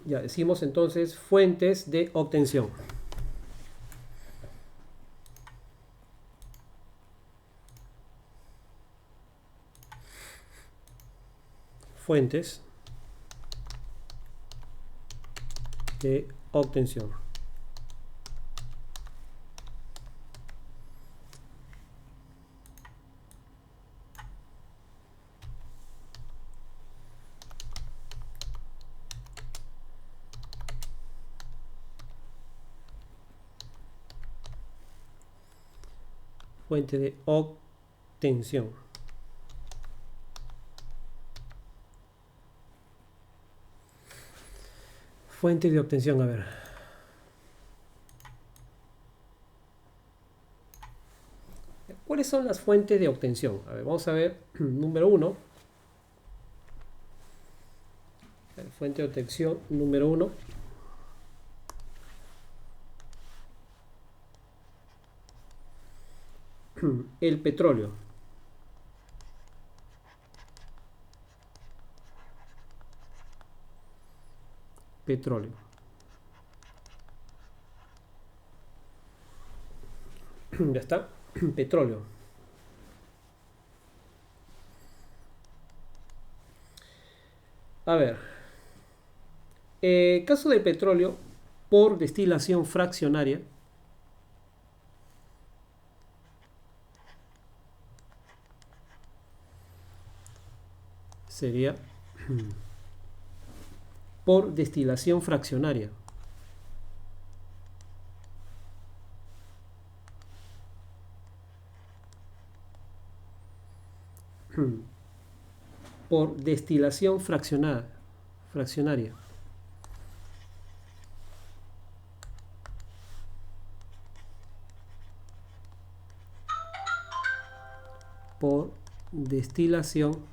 Ya decimos entonces fuentes de obtención. Fuentes de obtención. Fuente de obtención. Fuente de obtención, a ver. ¿Cuáles son las fuentes de obtención? A ver, vamos a ver. Número 1. Fuente de obtención número 1. el petróleo. Petróleo. Ya está. Petróleo. A ver. Caso del petróleo por destilación fraccionaria. Sería por destilación fraccionaria. Por destilación fraccionaria. Por destilación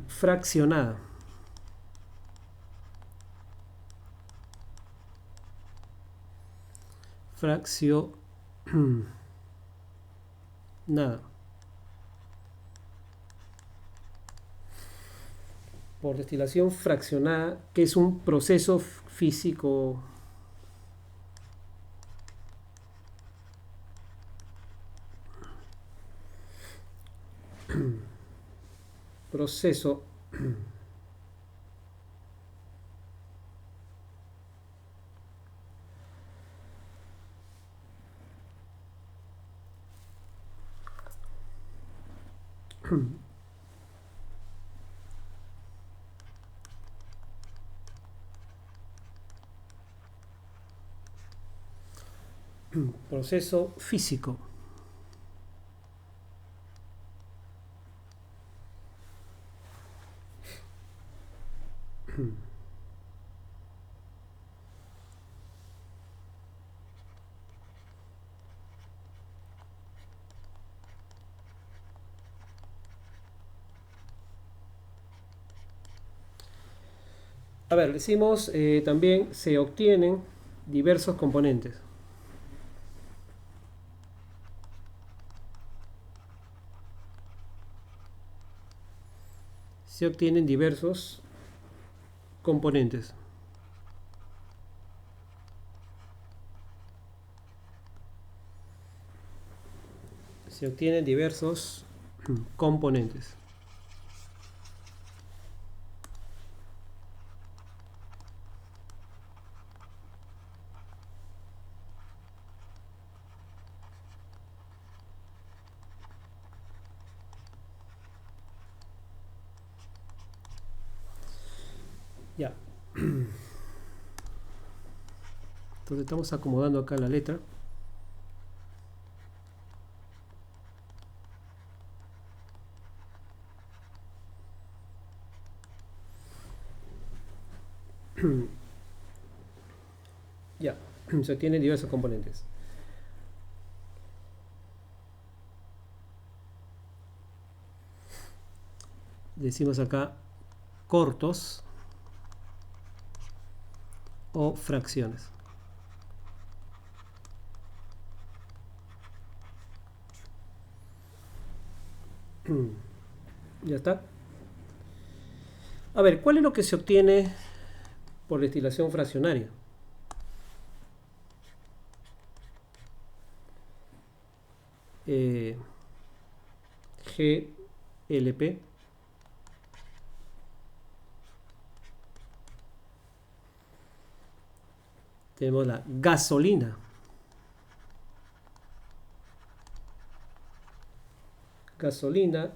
fraccionada. Nada. Por destilación fraccionada, que es un proceso físico. Proceso proceso físico. A ver, decimos también se obtienen diversos componentes. Se obtienen diversos componentes. Se obtienen diversos componentes. Ya. Entonces estamos acomodando acá la letra. Ya. Se obtienen diversos componentes. Decimos acá cortos o fracciones. Ya está. A ver, ¿cuál es lo que se obtiene por destilación fraccionaria? GLP tenemos la gasolina. Gasolina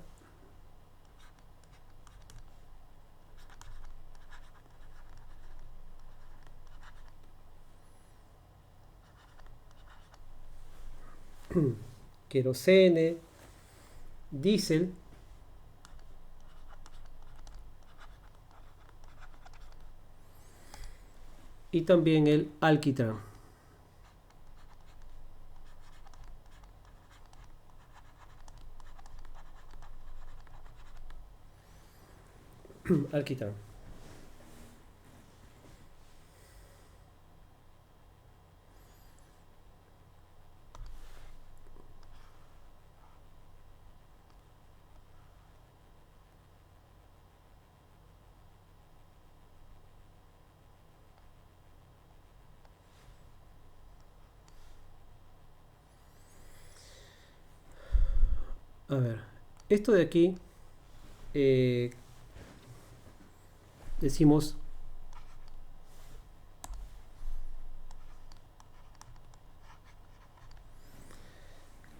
querosene, diésel y también el alquitrán. Alquitrán. A ver, esto de aquí eh, decimos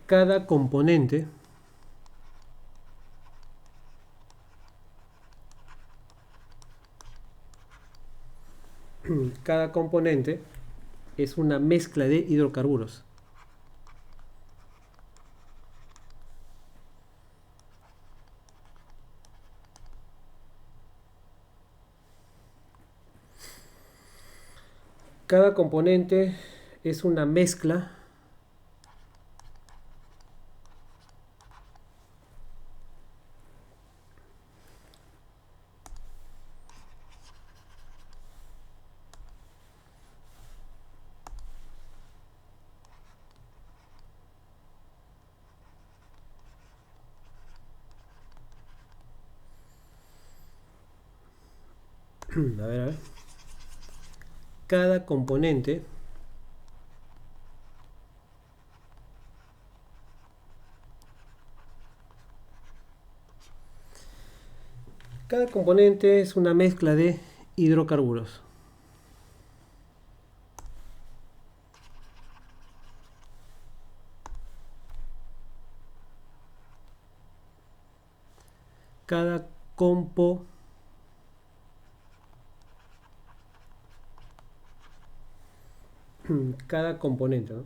cada componente cada componente es una mezcla de hidrocarburos. Cada componente es una mezcla a ver. Cada componente es una mezcla de hidrocarburos. Cada compo cada componente, ¿no?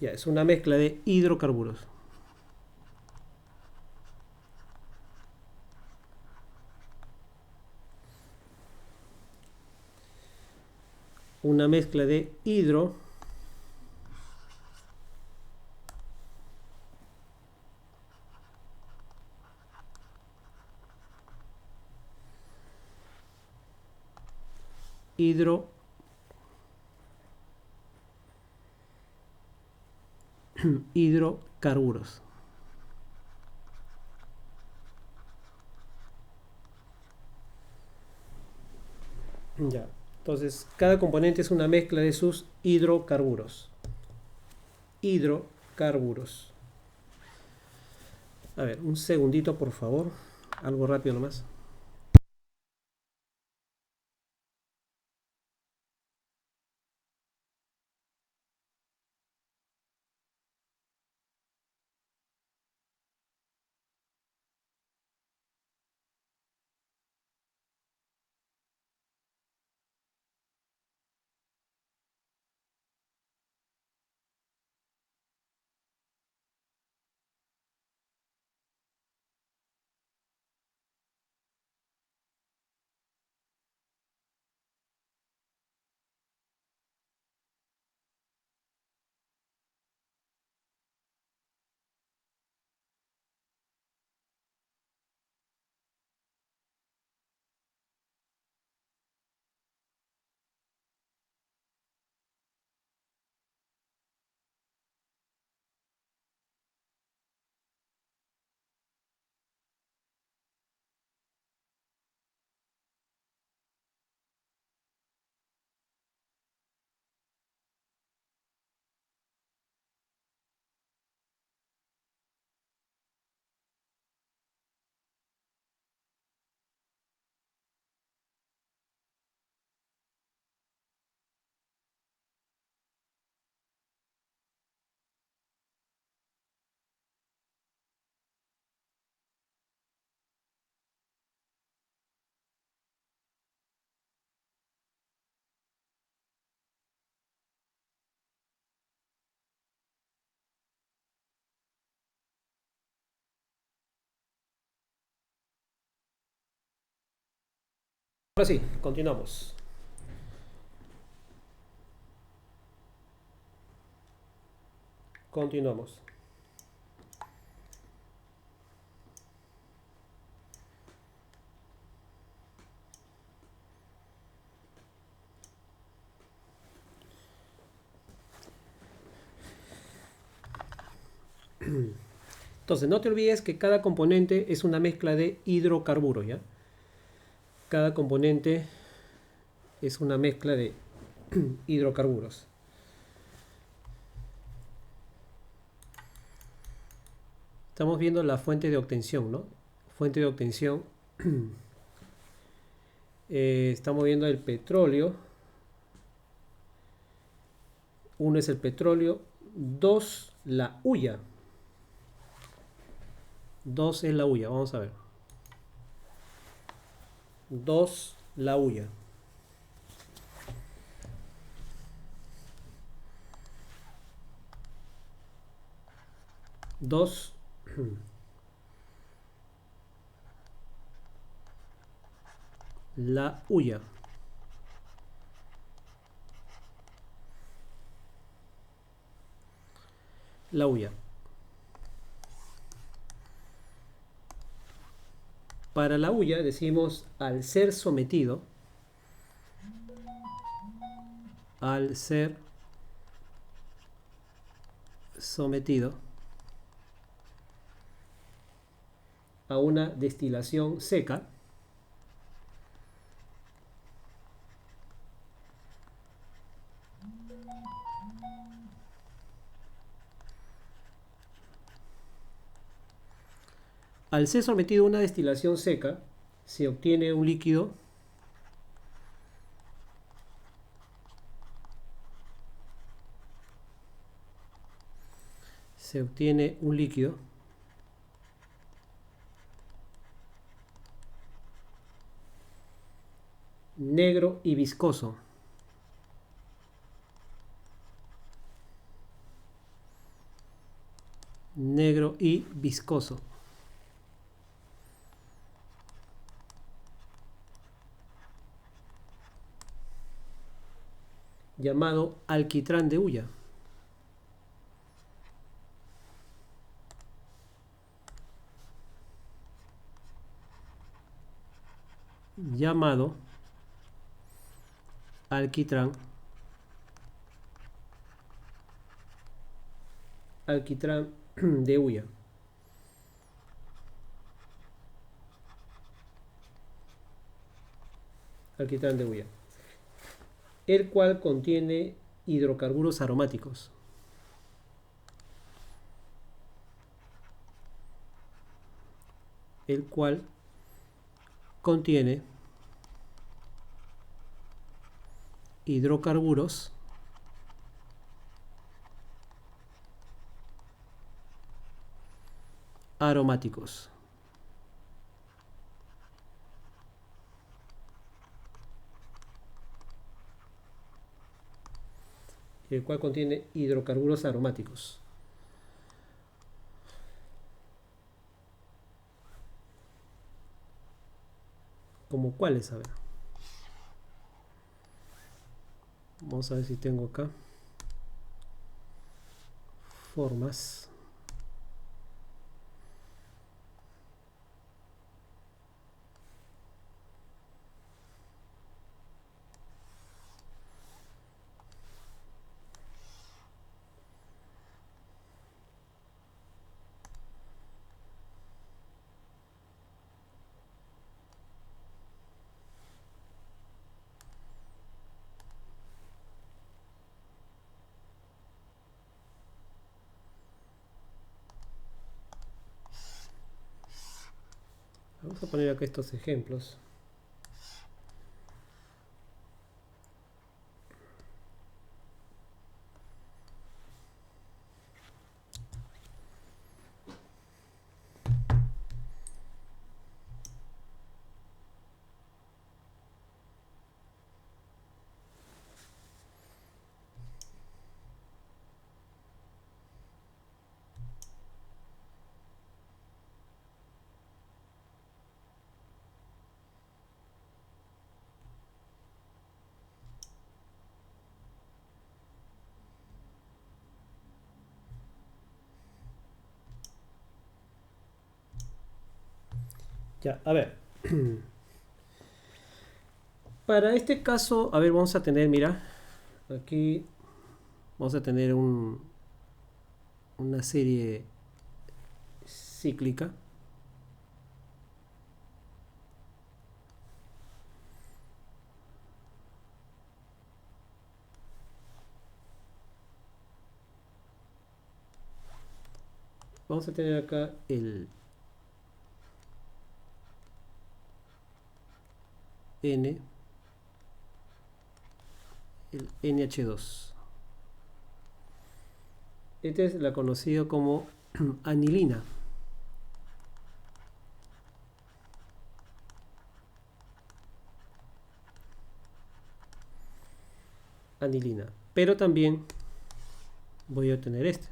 Ya, es una mezcla de hidrocarburos. Una mezcla de hidrocarburos. Ya. Entonces, cada componente es una mezcla de sus hidrocarburos. Hidrocarburos. A ver, un segundito, por favor. Algo rápido nomás. Ahora sí, continuamos. Continuamos. Entonces, no te olvides que cada componente es una mezcla de hidrocarburos, ¿ya? Cada componente es una mezcla de hidrocarburos. Estamos viendo la fuente de obtención, ¿no? Fuente de obtención. Estamos viendo el petróleo. Uno es el petróleo. Dos, la hulla. Dos es la hulla. Vamos a ver. Dos, la hulla. Dos. La hulla. La hulla. Para la hulla decimos al ser sometido, al ser sometido a una destilación seca, al ser sometido a una destilación seca, se obtiene un líquido negro y viscoso. Negro y viscoso. Llamado alquitrán de hulla. Llamado alquitrán de hulla. Alquitrán de hulla, el cual contiene hidrocarburos aromáticos. El cual contiene hidrocarburos aromáticos. El cual contiene hidrocarburos aromáticos. ¿Como cuáles? A ver. Vamos a ver si tengo acá. Formas. Vamos a poner acá estos ejemplos. Ya, a ver. Para este caso, a ver, vamos a tener, mira, aquí vamos a tener una serie cíclica. vamos a tener acá N, el NH2. Esta es la conocida como anilina. Anilina. Pero también voy a obtener este.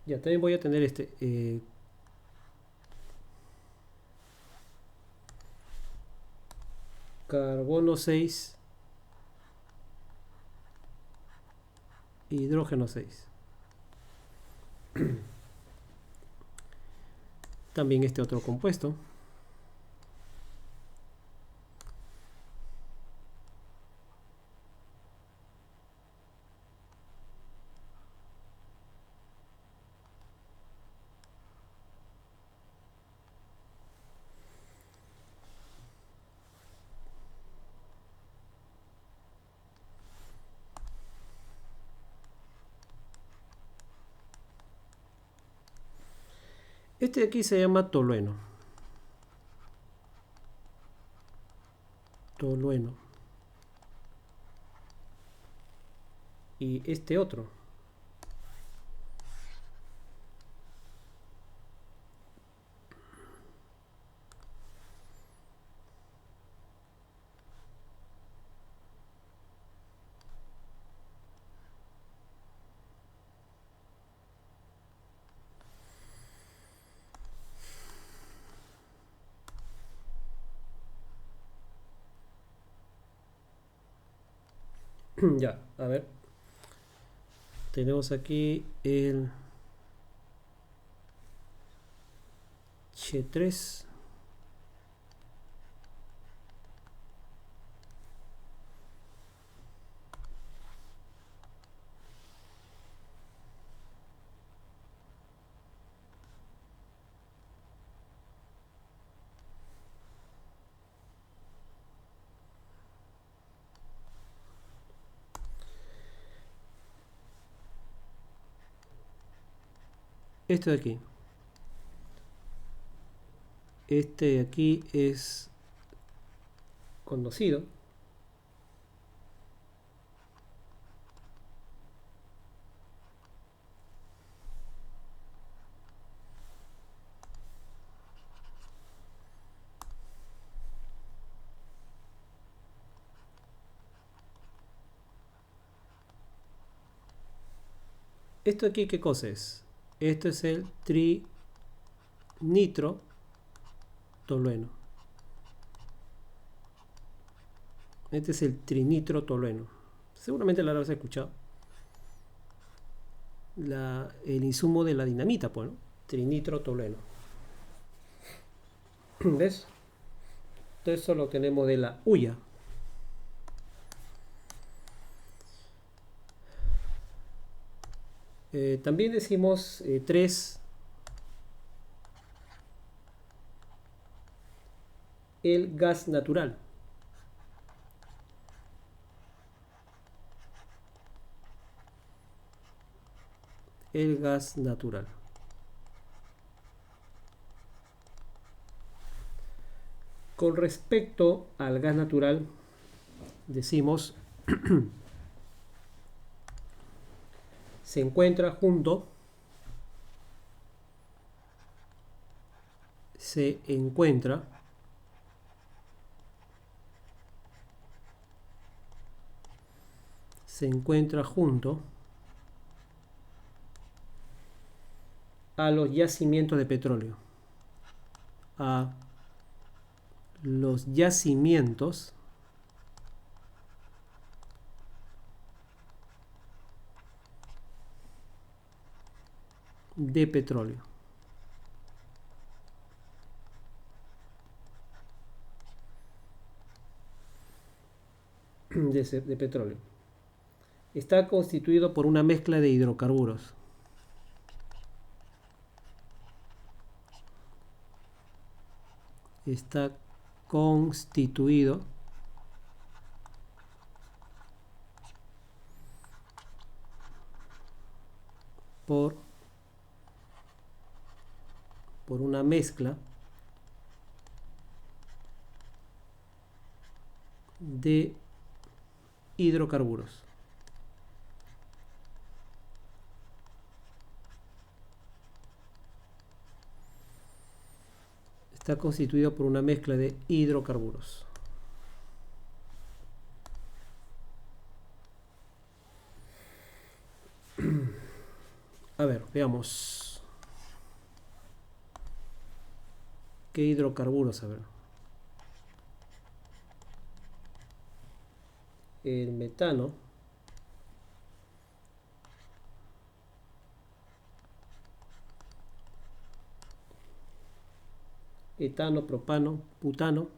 Ya, también voy a tener este. Carbono 6, hidrógeno 6. También este otro compuesto. Este de aquí se llama tolueno. Tolueno. Y este otro. Ya, a ver. Tenemos aquí el Ch3. Este de aquí. Este de aquí es conocido. ¿Esto aquí qué cosa es? Esto es el trinitro tolueno. Este es el trinitro tolueno. Seguramente lo habrás escuchado. El insumo de la dinamita, pues, ¿no? Trinitro tolueno. ¿Ves? Entonces eso lo tenemos de la hulla. También decimos 3, el gas natural. El gas natural. Con respecto al gas natural, decimos se encuentra junto, se encuentra junto a los yacimientos de petróleo, a los yacimientos de petróleo. De petróleo. Está constituido por una mezcla de hidrocarburos. Está constituido por una mezcla de hidrocarburos. Está constituido por una mezcla de hidrocarburos. A ver, veamos. ¿Qué hidrocarburos? A ver. El metano. Etano, propano, butano.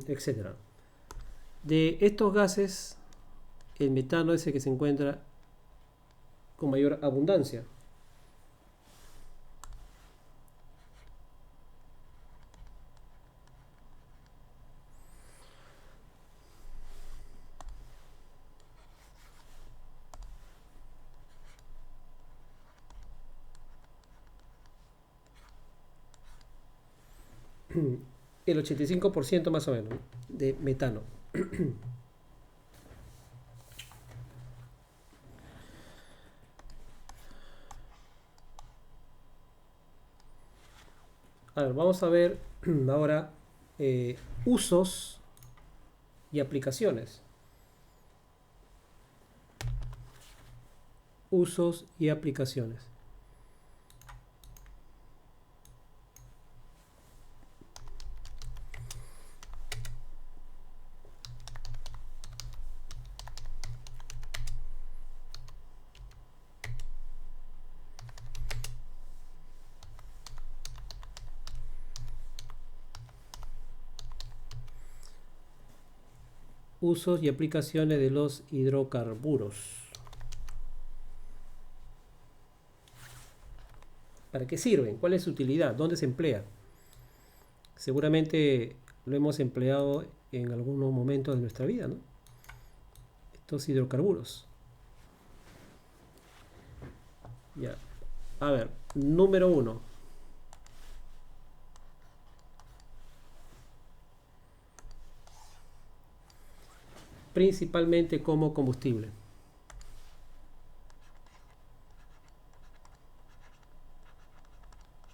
Etcétera. De estos gases, el metano es el que se encuentra con mayor abundancia. El 85% más o menos de metano. A ver, vamos a ver ahora usos y aplicaciones. Usos y aplicaciones. Usos y aplicaciones de los hidrocarburos. ¿Para qué sirven? ¿Cuál es su utilidad? ¿Dónde se emplea? Seguramente lo hemos empleado en algunos momentos de nuestra vida, ¿no? Estos hidrocarburos. Ya. A ver, número 1. Principalmente como combustible.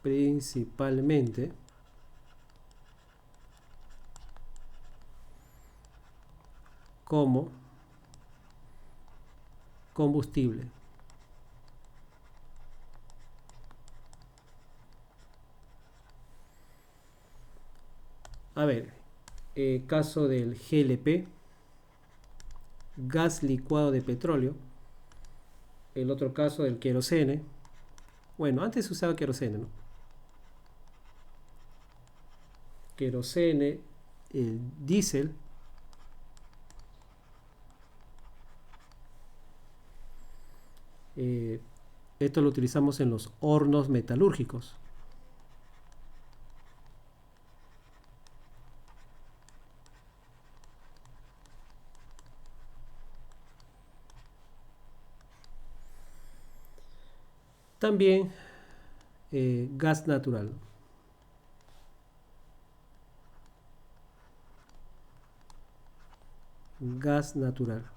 Principalmente como combustible. A ver, caso del GLP, gas licuado de petróleo. El otro caso del querosene. Bueno, antes se usaba querosene, ¿no? Querosene, el diésel. Esto lo utilizamos en los hornos metalúrgicos. También gas natural. Gas natural.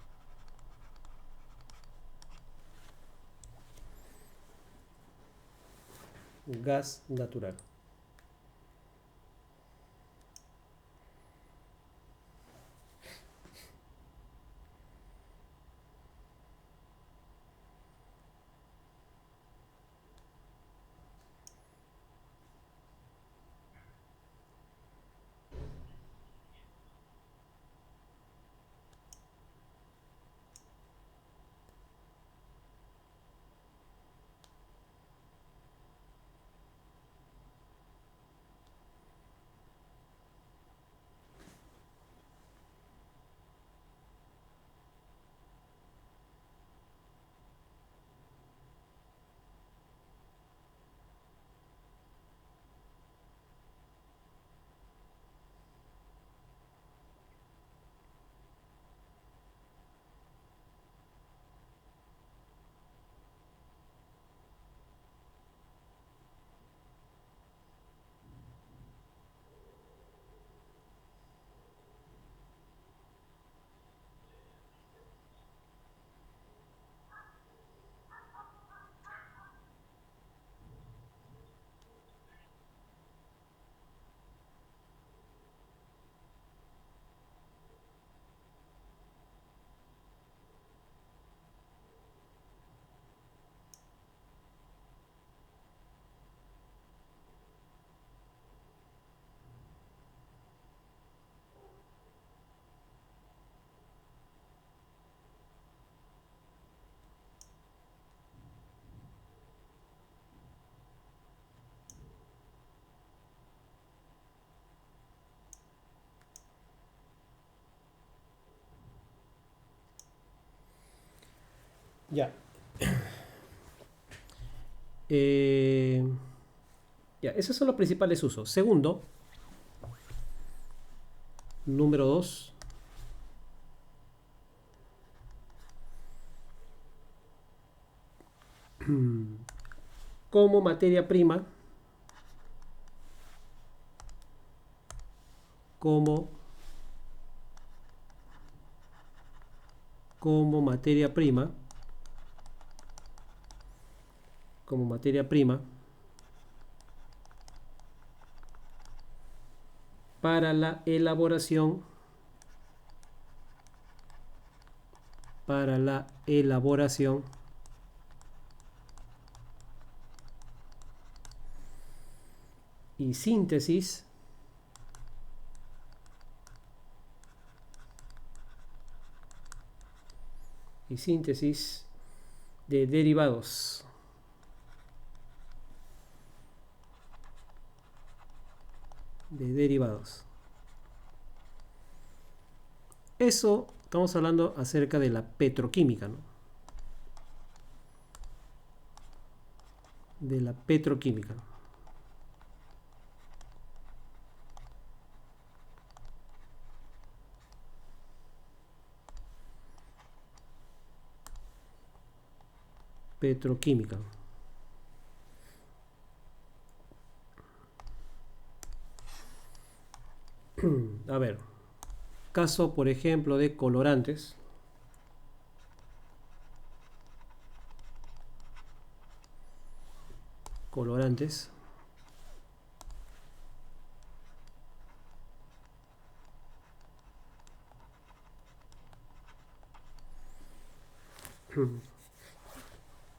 Gas natural. Ya. Eh, ya, esos son los principales usos. Segundo, número 2, como materia prima, como, como materia prima, como materia prima para la elaboración, para la elaboración y síntesis de derivados. De derivados. Eso estamos hablando acerca de la petroquímica, ¿no? De la petroquímica. Petroquímica. A ver, caso por ejemplo de colorantes. Colorantes.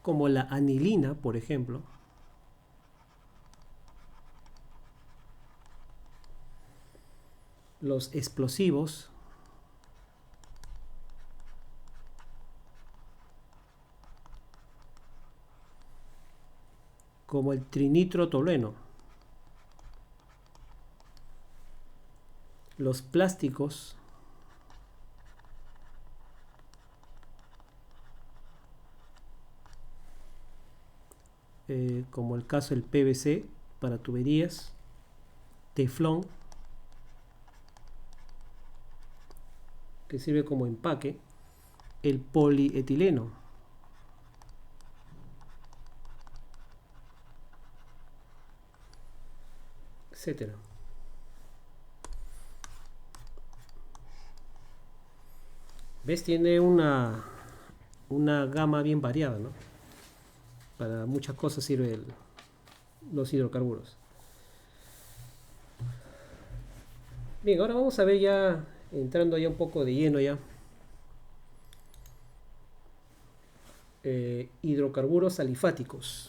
Como la anilina, por ejemplo. Los explosivos. Como el trinitrotolueno. Los plásticos. Como el caso del PVC para tuberías. Teflón, que sirve como empaque. El polietileno. Etcétera. ¿Ves? Tiene una gama bien variada, ¿no? Para muchas cosas sirve los hidrocarburos. Bien, ahora vamos a ver ya, entrando ya un poco de lleno ya, hidrocarburos alifáticos.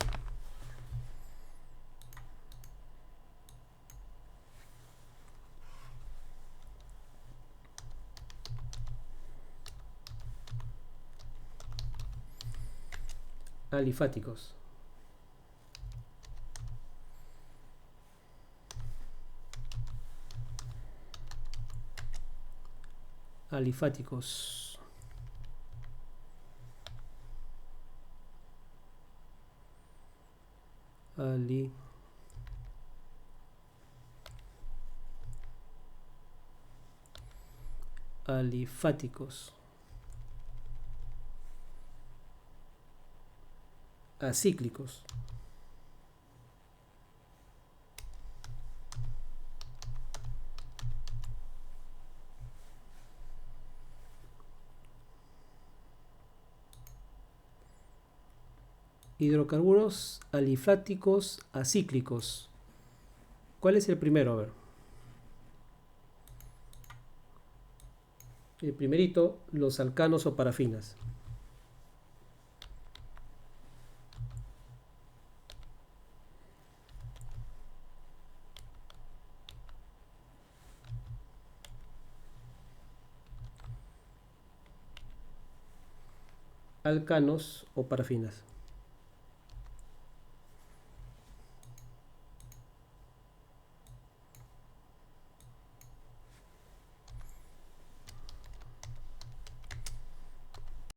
Alifáticos. Alifáticos. Alifáticos. Acíclicos. Hidrocarburos alifáticos acíclicos. ¿Cuál es el primero? A ver. El primerito, los alcanos o parafinas. Alcanos o parafinas.